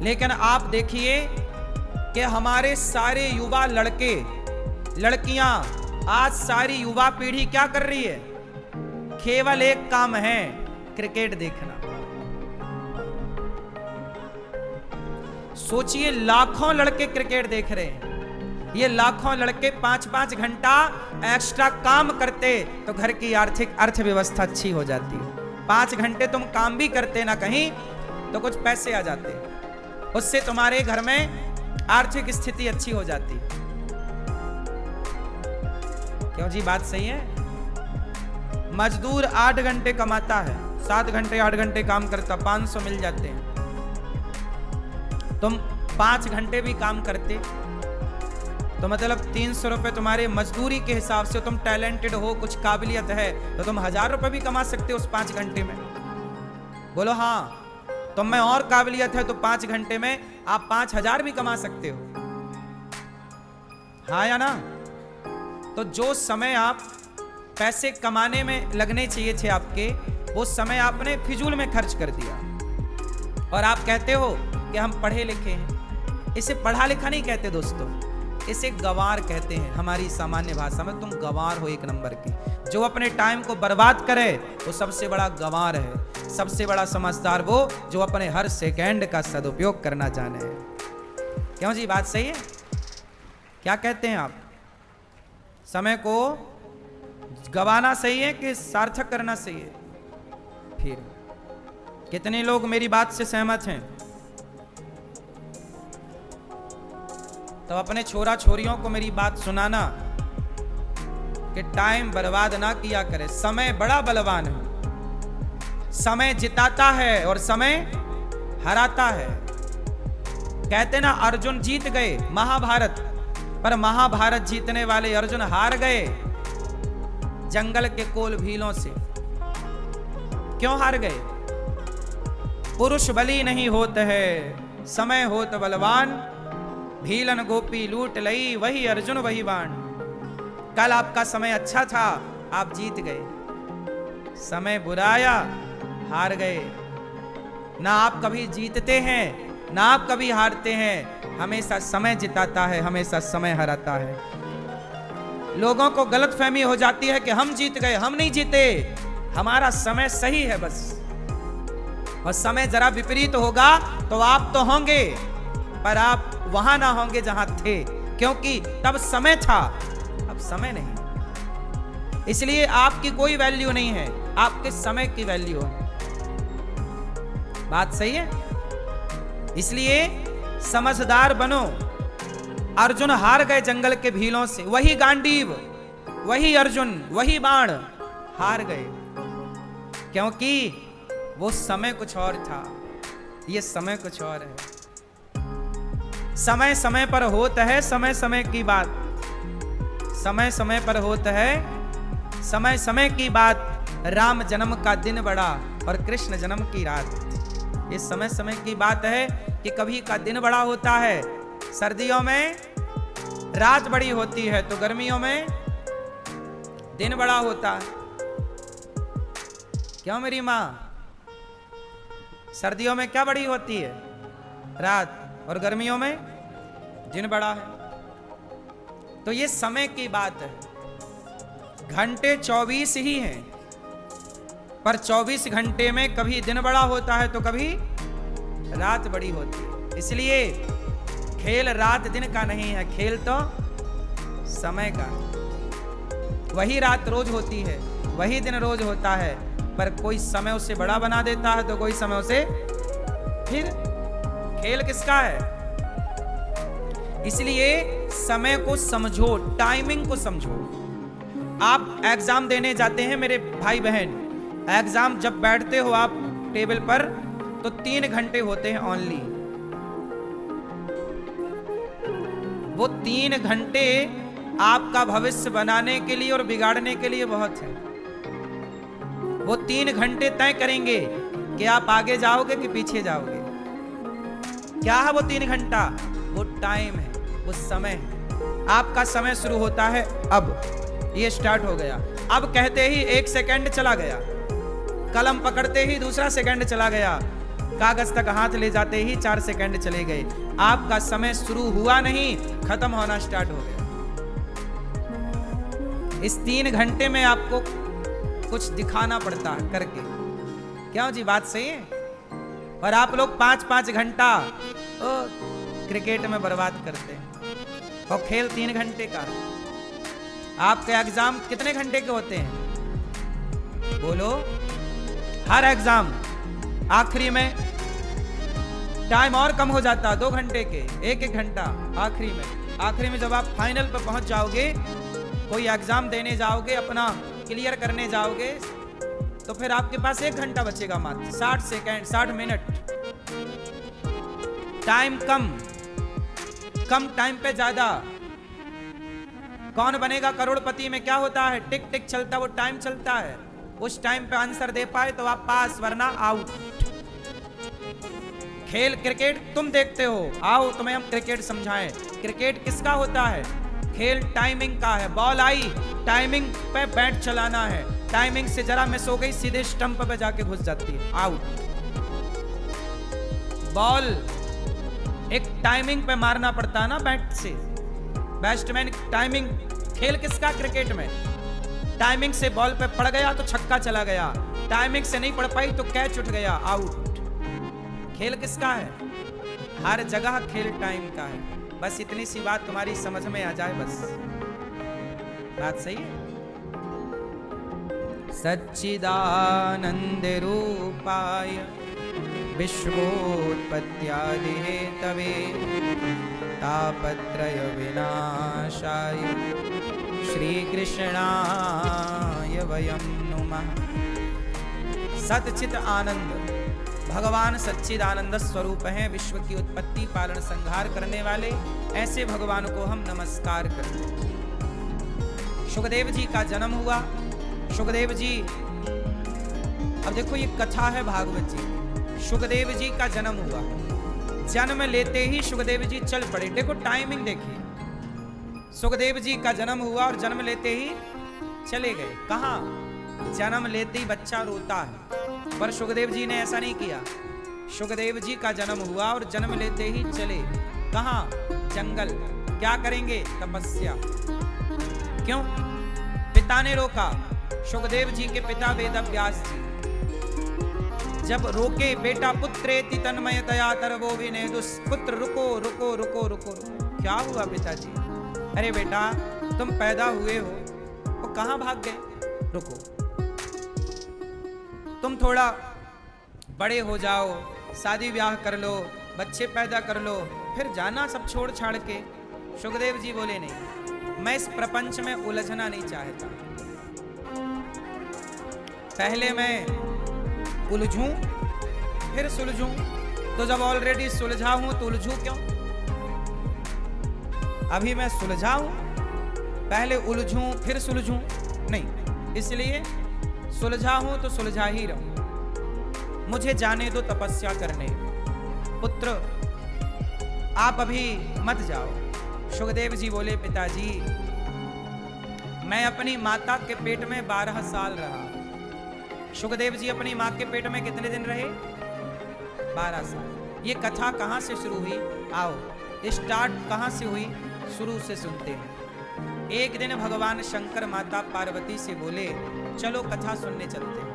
लेकिन आप देखिए कि हमारे सारे युवा लड़के लड़कियां, आज सारी युवा पीढ़ी क्या कर रही है? केवल एक काम है, क्रिकेट देखना। सोचिए, लाखों लड़के क्रिकेट देख रहे हैं। ये लाखों लड़के 5-5 घंटा एक्स्ट्रा काम करते तो घर की आर्थिक अर्थव्यवस्था अच्छी हो जाती है। 5 घंटे तुम काम भी करते ना कहीं तो कुछ पैसे आ जाते, उससे तुम्हारे घर में आर्थिक स्थिति अच्छी हो जाती। क्यों जी? बात सही है। मजदूर 8 घंटे कमाता है, 7 घंटे 8 घंटे काम करता, 500 मिल जाते हैं। तुम 5 घंटे भी काम करते तो मतलब 300 रुपए तुम्हारे मजदूरी के हिसाब से, तुम टैलेंटेड हो, कुछ काबिलियत है तो तुम 1000 रुपए भी कमा सकते हो उस 5 घंटे में। बोलो हाँ। तुम में और काबिलियत है तो 5 घंटे में आप 5000 भी कमा सकते हो, हाँ या ना? तो जो समय आप पैसे कमाने में लगने चाहिए थे आपके, वो समय आपने फिजूल में खर्च कर दिया। और आप कहते हो कि हम पढ़े लिखे हैं। इसे पढ़ा लिखा नहीं कहते दोस्तों, इसे गंवार कहते हैं हमारी सामान्य भाषा में। तुम गंवार हो एक नंबर की। जो अपने टाइम को बर्बाद करे वो सबसे बड़ा गंवार है। सबसे बड़ा समझदार वो जो अपने हर सेकंड का सदुपयोग करना जाने। क्यों जी? बात सही है। क्या कहते हैं आप? समय को गंवाना सही है कि सार्थक करना सही है? फिर कितने लोग मेरी बात से सहमत हैं? तो अपने छोरा छोरियों को मेरी बात सुनाना कि टाइम बर्बाद ना किया करे। समय बड़ा बलवान है, समय जिताता है और समय हराता है। कहते ना, अर्जुन जीत गए महाभारत, पर महाभारत जीतने वाले अर्जुन हार गए जंगल के कोल भीलों से। क्यों हार गए? पुरुष बली नहीं होत है, समय होत बलवान, भीलन गोपी लूट लई, वही अर्जुन वही बाण। कल आपका समय अच्छा था, आप जीत गए। समय बुराया, हार गए। ना आप कभी जीतते हैं ना आप कभी हारते हैं, हमेशा समय जिताता है, हमेशा समय हराता है। लोगों को गलतफहमी हो जाती है कि हम जीत गए, हम नहीं जीते, हमारा समय सही है बस। और समय जरा विपरीत होगा तो आप तो होंगे, पर आप वहां ना होंगे जहां थे, क्योंकि तब समय था, अब समय नहीं। इसलिए आपकी कोई वैल्यू नहीं है, आपके समय की वैल्यू है। बात सही है? इसलिए समझदार बनो। अर्जुन हार गए जंगल के भीलों से, वही गांडीव, वही अर्जुन, वही बाण हार गए, क्योंकि वो समय कुछ और था, ये समय कुछ और है। समय समय पर होता है, समय समय की बात। समय समय पर होता है समय समय की बात। राम जन्म का दिन बड़ा और कृष्ण जन्म की रात। ये समय समय की बात है कि कभी का दिन बड़ा होता है, सर्दियों में रात बड़ी होती है, तो गर्मियों में दिन बड़ा होता है। क्यों मेरी माँ? सर्दियों में क्या बड़ी होती है? रात, और गर्मियों में दिन बड़ा है। तो ये समय की बात है। घंटे 24 ही हैं, पर 24 घंटे में कभी दिन बड़ा होता है तो कभी रात बड़ी होती है। इसलिए खेल रात दिन का नहीं है, खेल तो समय का। वही रात रोज होती है, वही दिन रोज होता है, पर कोई समय उसे बड़ा बना देता है तो कोई समय उसे, फिर खेल किसका है? इसलिए समय को समझो, टाइमिंग को समझो। आप एग्जाम देने जाते हैं मेरे भाई बहन, एग्जाम जब बैठते हो आप टेबल पर तो 3 घंटे होते हैं ओनली। वो 3 घंटे आपका भविष्य बनाने के लिए और बिगाड़ने के लिए बहुत है। वो 3 घंटे तय करेंगे कि आप आगे जाओगे कि पीछे जाओगे। क्या है वो 3 घंटा? वो टाइम है, वो समय है। आपका समय शुरू होता है अब, ये स्टार्ट हो गया। अब कहते ही 1 सेकंड चला गया, कलम पकड़ते ही दूसरा सेकंड चला गया, कागज तक हाथ ले जाते ही 4 सेकंड चले गए। आपका समय शुरू हुआ नहीं, खत्म होना स्टार्ट हो गया। इस 3 घंटे में आपको कुछ दिखाना पड़ता है करके। क्यों जी, बात सही है? और आप लोग 5-5 घंटा क्रिकेट में बर्बाद करते हैं, और खेल 3 घंटे का। आपके एग्जाम कितने घंटे के होते हैं? बोलो। हर एग्जाम आखिरी में टाइम और कम हो जाता है, 2 घंटे के, 1-1 घंटा आखिरी में जब आप फाइनल पर पहुंच जाओगे, कोई एग्जाम देने जाओगे, अपना क्लियर करने जाओगे, तो फिर आपके पास 1 घंटा बचेगा मात्र, 60 सेकंड, 60 मिनट। टाइम कम टाइम पे ज्यादा। कौन बनेगा करोड़पति में क्या होता है? टिक टिक चलता, वो टाइम चलता है। उस टाइम पे आंसर दे पाए तो आप पास, वरना आउट। खेल क्रिकेट तुम देखते हो, आओ तुम्हें हम क्रिकेट समझाएं। क्रिकेट किसका होता है? खेल टाइमिंग का है। बॉल आई, टाइमिंग पे बैट चलाना है, टाइमिंग से जरा मिस हो गई, सीधे स्टंप पे जाके घुस जाती है, आउट। बॉल एक टाइमिंग पे मारना पड़ता है ना बैट से, बैट्समैन टाइमिंग। खेल किसका? क्रिकेट में टाइमिंग से बॉल पे पड़ गया तो छक्का चला गया, टाइमिंग से नहीं पड़ पाई तो कैच उठ गया, आउट। खेल किसका है? हर जगह खेल टाइम का है। बस इतनी सी बात तुम्हारी समझ में आ जाए, बस बात सही है। सच्चिदानंद रूपाय विश्वोत्पत्त्यादि हेतवे तापत्रय विनाशाय श्री कृष्णाय वयं नुमः। सच्चित आनंद, भगवान सच्चिदानंद स्वरूप हैं, विश्व की उत्पत्ति पालन संहार करने वाले। ऐसे भगवान को हम नमस्कार करते हैं। सुखदेव जी का जन्म हुआ। सुखदेव जी, अब देखो ये कथा है भागवत जी। सुखदेव जी का जन्म हुआ, जन्म लेते ही सुखदेव जी चल पड़े। देखो टाइमिंग देखिए, सुखदेव जी का जन्म हुआ और जन्म लेते ही चले गए। कहाँ? जन्म लेते ही बच्चा रोता है, पर सुखदेव जी ने ऐसा नहीं किया। सुखदेव जी का जन्म हुआ और जन्म लेते ही चले। कहाँ? जंगल। क्या करेंगे? तपस्या। क्यों? पिता ने रोका। सुखदेव जी के पिता वेद व्यास जी जब रोके, बेटा पुत्रेति तन्मयतया तरवो विनेदुस, पुत्र रुको रुको रुको रुको रुको। क्या हुआ पिताजी? अरे बेटा तुम पैदा हुए हो, वो कहाँ भाग गए? रुको, तुम थोड़ा बड़े हो जाओ, शादी ब्याह कर लो, बच्चे पैदा कर लो, फिर जाना सब छोड़ छाड़ के। सुखदेव जी बोले नहीं, मैं इस प्रपंच में उलझना नहीं चाहता। पहले मैं उलझूं फिर सुलझूं, तो जब ऑलरेडी सुलझा हूं तो उलझूं क्यों? अभी मैं सुलझा हूं, पहले उलझूं फिर सुलझूं नहीं, इसलिए सुलझा हूं तो सुलझा ही रहूं। मुझे जाने दो तपस्या करने। पुत्र आप अभी मत जाओ। सुखदेव जी बोले पिताजी मैं अपनी माता के पेट में 12 साल रहा। सुखदेव जी अपनी माँ के पेट में कितने दिन रहे? 12 साल। ये कथा कहाँ से शुरू हुई? आओ स्टार्ट कहाँ से हुई, शुरू से सुनते हैं। एक दिन भगवान शंकर माता पार्वती से बोले चलो कथा सुनने चलते हैं।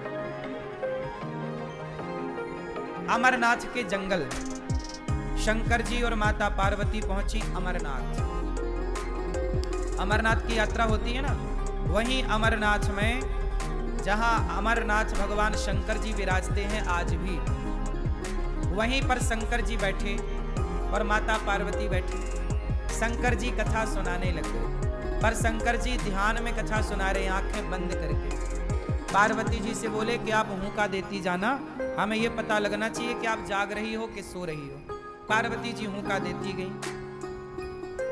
अमरनाथ के जंगल शंकर जी और माता पार्वती पहुंची अमरनाथ। अमरनाथ की यात्रा होती है ना, वहीं अमरनाथ में जहां अमरनाथ भगवान शंकर जी विराजते हैं आज भी, वहीं पर शंकर जी बैठे और माता पार्वती बैठी। शंकर जी कथा सुनाने लगे, पर शंकर जी ध्यान में कथा सुना रहे, आंखें बंद करके। पार्वती जी से बोले कि आप हुंका देती जाना, हमें यह पता लगना चाहिए कि आप जाग रही हो कि सो रही हो। पार्वती जी हुंका देती गई।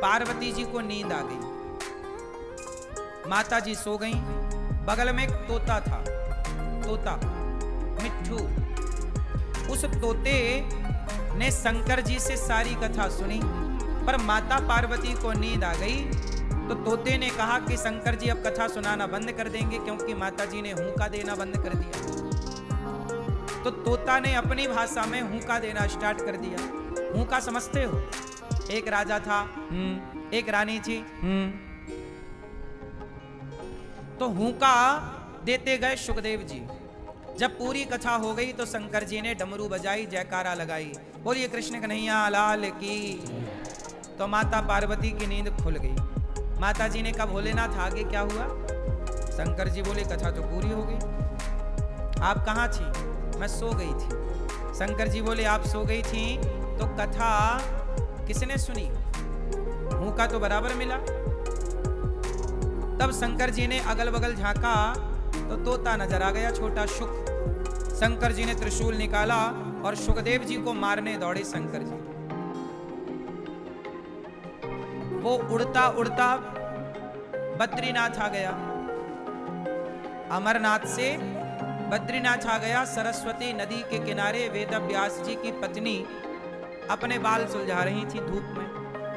पार्वती जी को नींद आ गई। माता जी सो गई। बगल में एक तोता था, तोता मिट्ठू। उस तोते ने शंकर जी से सारी कथा सुनी, पर माता पार्वती को नींद आ गई। तो तोते ने कहा कि शंकर जी अब कथा सुनाना बंद कर देंगे, क्योंकि माता जी ने हुंका देना बंद कर दिया। तो तोता ने अपनी भाषा में हुंका देना स्टार्ट कर दिया। हुंका समझते हो? एक राजा था, एक रानी थी, तो हुंका देते गए सुखदेव जी। जब पूरी कथा हो गई तो शंकर जी ने डमरू बजाई, जयकारा लगाई, बोलिए कृष्ण कन्हैया लाल की। तो माता पार्वती की नींद खुल गई। माता जी ने कहा भोलेनाथ आगे क्या हुआ? शंकर जी बोले कथा तो पूरी हो गई। आप कहाँ थी? मैं सो गई थी। शंकर जी बोले आप सो गई थी तो कथा किसने सुनी? हुंका तो बराबर मिला। तब शंकर जी ने अगल बगल झांका तो तोता नजर आ गया, छोटा सुख। शंकर जी ने त्रिशूल निकाला और सुखदेव जी को मारने दौड़े शंकर जी। वो उड़ता उड़ता बद्रीनाथ आ गया। अमरनाथ से बद्रीनाथ आ गया। सरस्वती नदी के किनारे वेद व्यास जी की पत्नी अपने बाल सुलझा रही थी धूप में।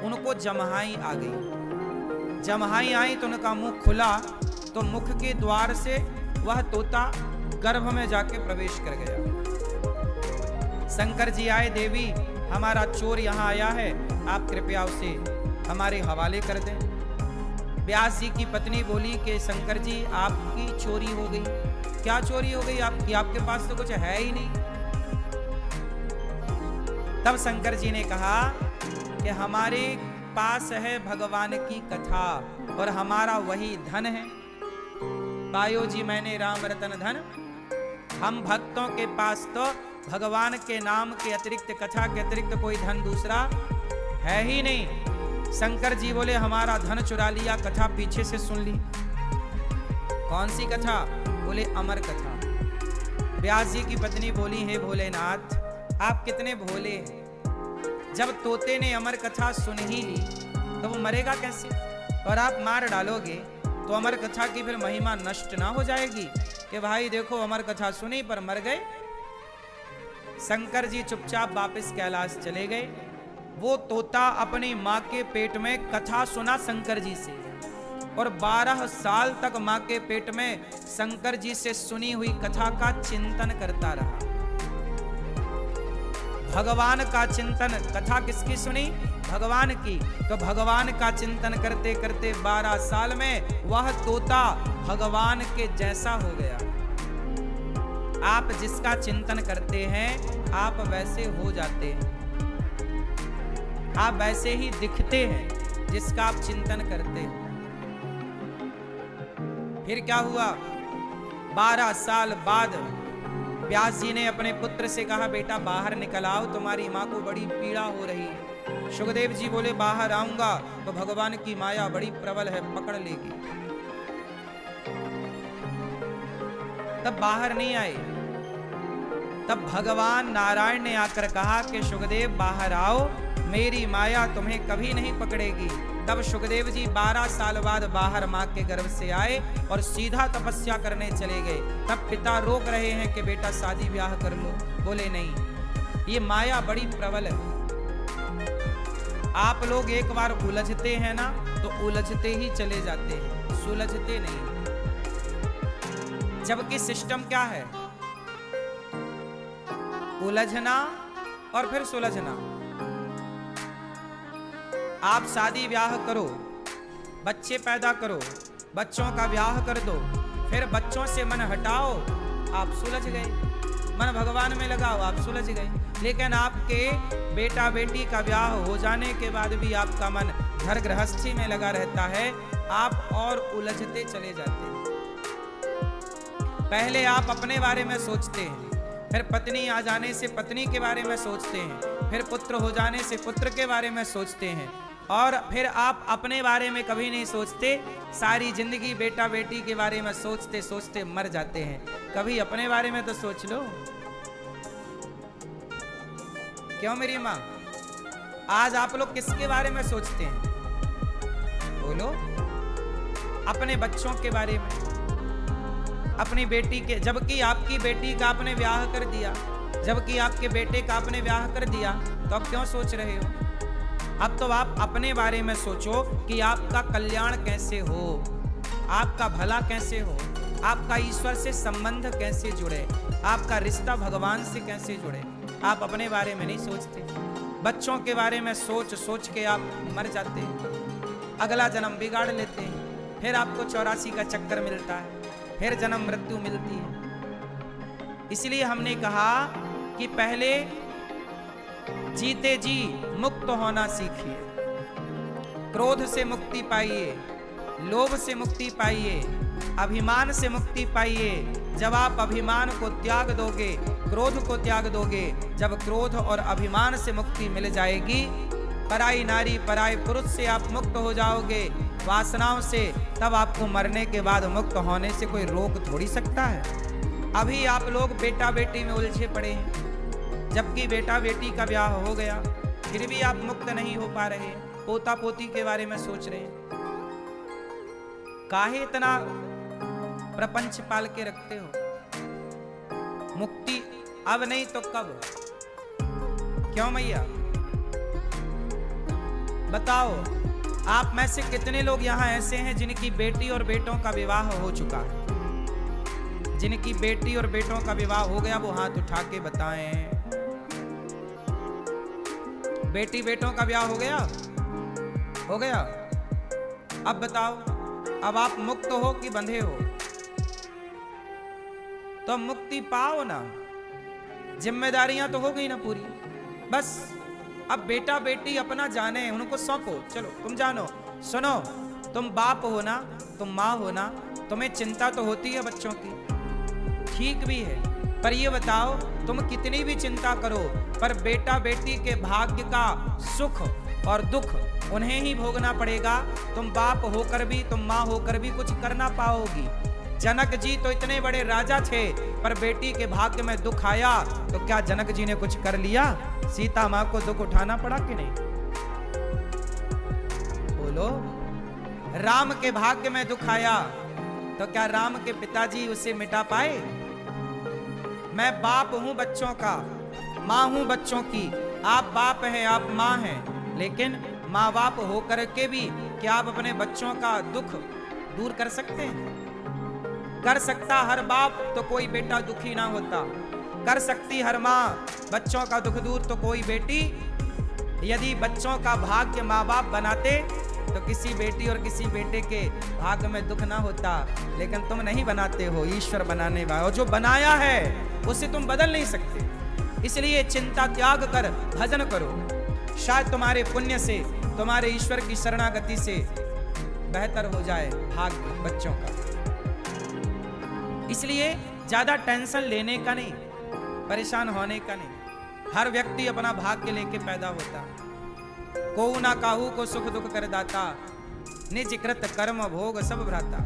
उनको जमहाई आ गई। जमहाई आई तो उनका मुख खुला, तो मुख के द्वार से वह तोता गर्भ में जाके प्रवेश कर गया। शंकर जी आए, देवी हमारा चोर यहाँ आया है, आप कृपया उसे हमारे हवाले कर दें। व्यास जी की पत्नी बोली कि शंकर जी आपकी चोरी हो गई। क्या चोरी हो गई आपकी? आपके पास तो कुछ है ही नहीं। तब शंकर जी ने कहा कि हमारे पास है भगवान की कथा और हमारा वही धन है। पायो जी मैंने राम रतन धन। हम भक्तों के पास तो भगवान के नाम के अतिरिक्त, कथा के अतिरिक्त कोई धन दूसरा है ही नहीं। शंकर जी बोले हमारा धन चुरा लिया, कथा पीछे से सुन ली। कौन सी कथा? बोले अमर कथा। व्यास जी की पत्नी बोली हे भोलेनाथ आप कितने भोले हैं। जब तोते ने अमर कथा सुन ही ली तो वो मरेगा कैसे? और आप मार डालोगे तो अमर कथा की फिर महिमा नष्ट ना हो जाएगी कि भाई देखो अमर कथा सुनी पर मर गए। शंकर जी चुपचाप वापस कैलाश चले गए। वो तोता अपनी माँ के पेट में कथा सुना शंकर जी से, और 12 साल तक माँ के पेट में शंकर जी से सुनी हुई कथा का चिंतन करता रहा। भगवान का चिंतन। कथा किसकी सुनी? भगवान की। तो भगवान का चिंतन करते करते 12 साल में वह तोता भगवान के जैसा हो गया। आप जिसका चिंतन करते हैं आप वैसे हो जाते हैं। आप वैसे ही दिखते हैं जिसका आप चिंतन करते हैं। फिर क्या हुआ? 12 साल बाद व्यास जी ने अपने पुत्र से कहा बेटा बाहर निकल आओ, तुम्हारी माँ को बड़ी पीड़ा हो रही है। सुखदेव जी बोले बाहर आऊंगा तो भगवान की माया बड़ी प्रबल है, पकड़ लेगी। तब बाहर नहीं आए। तब भगवान नारायण ने आकर कहा कि सुखदेव बाहर आओ, मेरी माया तुम्हें कभी नहीं पकड़ेगी। तब सुखदेव जी 12 साल बाद बाहर माँ के गर्भ से आए और सीधा तपस्या करने चले गए। तब पिता रोक रहे हैं कि बेटा शादी ब्याह कर लो। बोले नहीं, ये माया बड़ी प्रबल है। आप लोग एक बार उलझते हैं ना तो उलझते ही चले जाते हैं, सुलझते नहीं। जबकि सिस्टम क्या है? उलझना और फिर सुलझना। आप शादी ब्याह करो, बच्चे पैदा करो, बच्चों का ब्याह कर दो, फिर बच्चों से मन हटाओ, आप सुलझ गए। मन भगवान में लगाओ, आप सुलझ गए। लेकिन आपके बेटा बेटी का ब्याह हो जाने के बाद भी आपका मन घर गृहस्थी में लगा रहता है, आप और उलझते चले जाते हैं। पहले आप अपने बारे में सोचते हैं, फिर पत्नी आ जाने से पत्नी के बारे में सोचते हैं, फिर पुत्र हो जाने से पुत्र के बारे में सोचते हैं, और फिर आप अपने बारे में कभी नहीं सोचते। सारी जिंदगी बेटा बेटी के बारे में सोचते सोचते मर जाते हैं। कभी अपने बारे में तो सोच लो। क्यों मेरी माँ? आज आप लोग किसके बारे में सोचते हैं? बोलो। अपने बच्चों के बारे में, अपनी बेटी के। जबकि आपकी बेटी का आपने ब्याह कर दिया, जबकि आपके बेटे का आपने ब्याह कर दिया, तो अब क्यों सोच रहे हो? अब तो आप अपने बारे में सोचो कि आपका कल्याण कैसे हो, आपका भला कैसे हो, आपका ईश्वर से संबंध कैसे जुड़े, आपका रिश्ता भगवान से कैसे जुड़े। आप अपने बारे में नहीं सोचते। बच्चों के बारे में सोच सोच के आप मर जाते हैं, अगला जन्म बिगाड़ लेते हैं, फिर आपको 84 का चक्कर मिलता है, फिर जन्म मृत्यु मिलती है। इसलिए हमने कहा कि पहले जीते जी मुक्त होना सीखिए, क्रोध से मुक्ति पाइए, लोभ से मुक्ति पाइए, अभिमान से मुक्ति पाइए। जब आप अभिमान को त्याग दोगे, क्रोध को त्याग दोगे, जब क्रोध और अभिमान से मुक्ति मिल जाएगी, पराई नारी पराई पुरुष से आप मुक्त हो जाओगे, वासनाओं से, तब आपको मरने के बाद मुक्त होने से कोई रोक थोड़ी सकता है। अभी आप लोग बेटा बेटी में उलझे पड़े हैं, जबकि बेटा बेटी का ब्याह हो गया, फिर भी आप मुक्त नहीं हो पा रहे। पोता पोती के बारे में सोच रहे हैं। काहे इतना प्रपंच पाल के रखते हो? मुक्ति अब नहीं तो कब? क्यों मैया बताओ? आप में से कितने लोग यहाँ ऐसे हैं जिनकी बेटी और बेटों का विवाह हो चुका है? जिनकी बेटी और बेटों का विवाह हो गया वो हाथ उठा के बताएं। बेटी बेटों का ब्याह हो गया? हो गया। अब बताओ, अब आप मुक्त हो कि बंधे हो? तो मुक्ति पाओ ना, जिम्मेदारियां तो हो गई ना पूरी। बस अब बेटा बेटी अपना जाने, उनको सौंपो। चलो तुम जानो। सुनो, तुम बाप हो ना, तुम माँ हो ना, तुम्हें चिंता तो होती है बच्चों की, ठीक भी है, पर ये बताओ तुम कितनी भी चिंता करो, पर बेटा बेटी के भाग्य का सुख और दुख उन्हें ही भोगना पड़ेगा। तुम बाप होकर भी, तुम माँ होकर भी कुछ कर ना पाओगी। जनक जी तो इतने बड़े राजा थे, पर बेटी के भाग्य में दुख आया तो क्या जनक जी ने कुछ कर लिया? सीता माँ को दुख उठाना पड़ा कि नहीं? बोलो। राम के भाग्य में दुख आया तो क्या राम के पिताजी उसे मिटा पाए? मैं बाप हूं बच्चों का, माँ हूं बच्चों की। आप बाप हैं, आप माँ हैं, लेकिन माँ बाप होकर के भी क्या आप अपने बच्चों का दुख दूर कर सकते हैं? कर सकता हर बाप तो कोई बेटा दुखी ना होता, कर सकती हर माँ बच्चों का दुख दूर तो कोई बेटी। यदि बच्चों का भाग्य माँ बाप बनाते तो किसी बेटी और किसी बेटे के भाग्य में दुख ना होता, लेकिन तुम नहीं बनाते हो, ईश्वर बनाने वाला, और जो बनाया है उसे तुम बदल नहीं सकते। इसलिए चिंता त्याग कर भजन करो, शायद तुम्हारे पुण्य से, तुम्हारे ईश्वर की शरणागति से बेहतर हो जाए भाग्य बच्चों का। इसलिए ज्यादा टेंशन लेने का नहीं, परेशान होने का नहीं। हर व्यक्ति अपना भाग्य लेके पैदा होता, को ना काहू को सुख दुख कर दाता, निज कृत कर्म भोग सब भ्राता।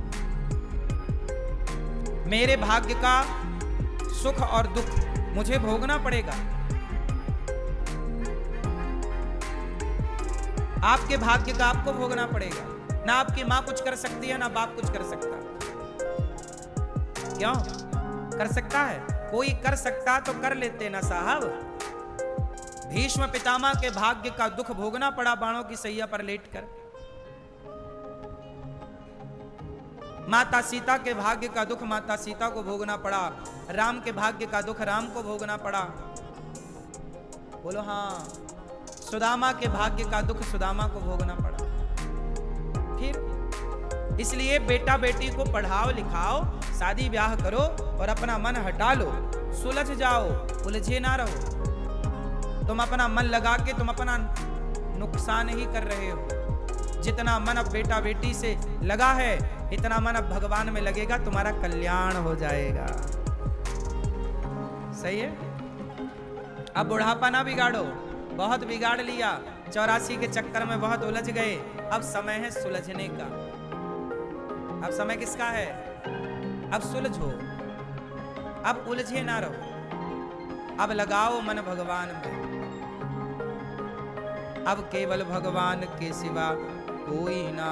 मेरे भाग्य का सुख और दुख मुझे भोगना पड़ेगा। आपके भाग्य का आपको भोगना पड़ेगा। ना आपकी मां कुछ कर सकती है, ना बाप कुछ कर सकता। क्यों कर सकता है? कोई कर सकता तो कर लेते ना साहब। भीष्म पितामह के भाग्य का दुख भोगना पड़ा बाणों की सैया पर लेटकर। माता सीता के भाग्य का दुख माता सीता को भोगना पड़ा। राम के भाग्य का दुख राम को भोगना पड़ा। बोलो हाँ। सुदामा के भाग्य का दुख सुदामा को भोगना पड़ा। फिर इसलिए बेटा बेटी को पढ़ाओ लिखाओ, शादी ब्याह करो और अपना मन हटा लो। सुलझ जाओ, उलझे ना रहो। तुम अपना मन लगा के तुम अपना नुकसान ही कर रहे हो। जितना मन अब बेटा बेटी से लगा है, इतना मन अब भगवान में लगेगा, तुम्हारा कल्याण हो जाएगा। सही है? अब बुढ़ापा ना बिगाड़ो। बहुत बिगाड़ लिया, 84 के चक्कर में बहुत उलझ गए। अब समय है सुलझने का। अब समय किसका है? अब सुलझो, अब उलझे ना रहो। अब लगाओ मन भगवान में। अब केवल भगवान के सिवा कोई ना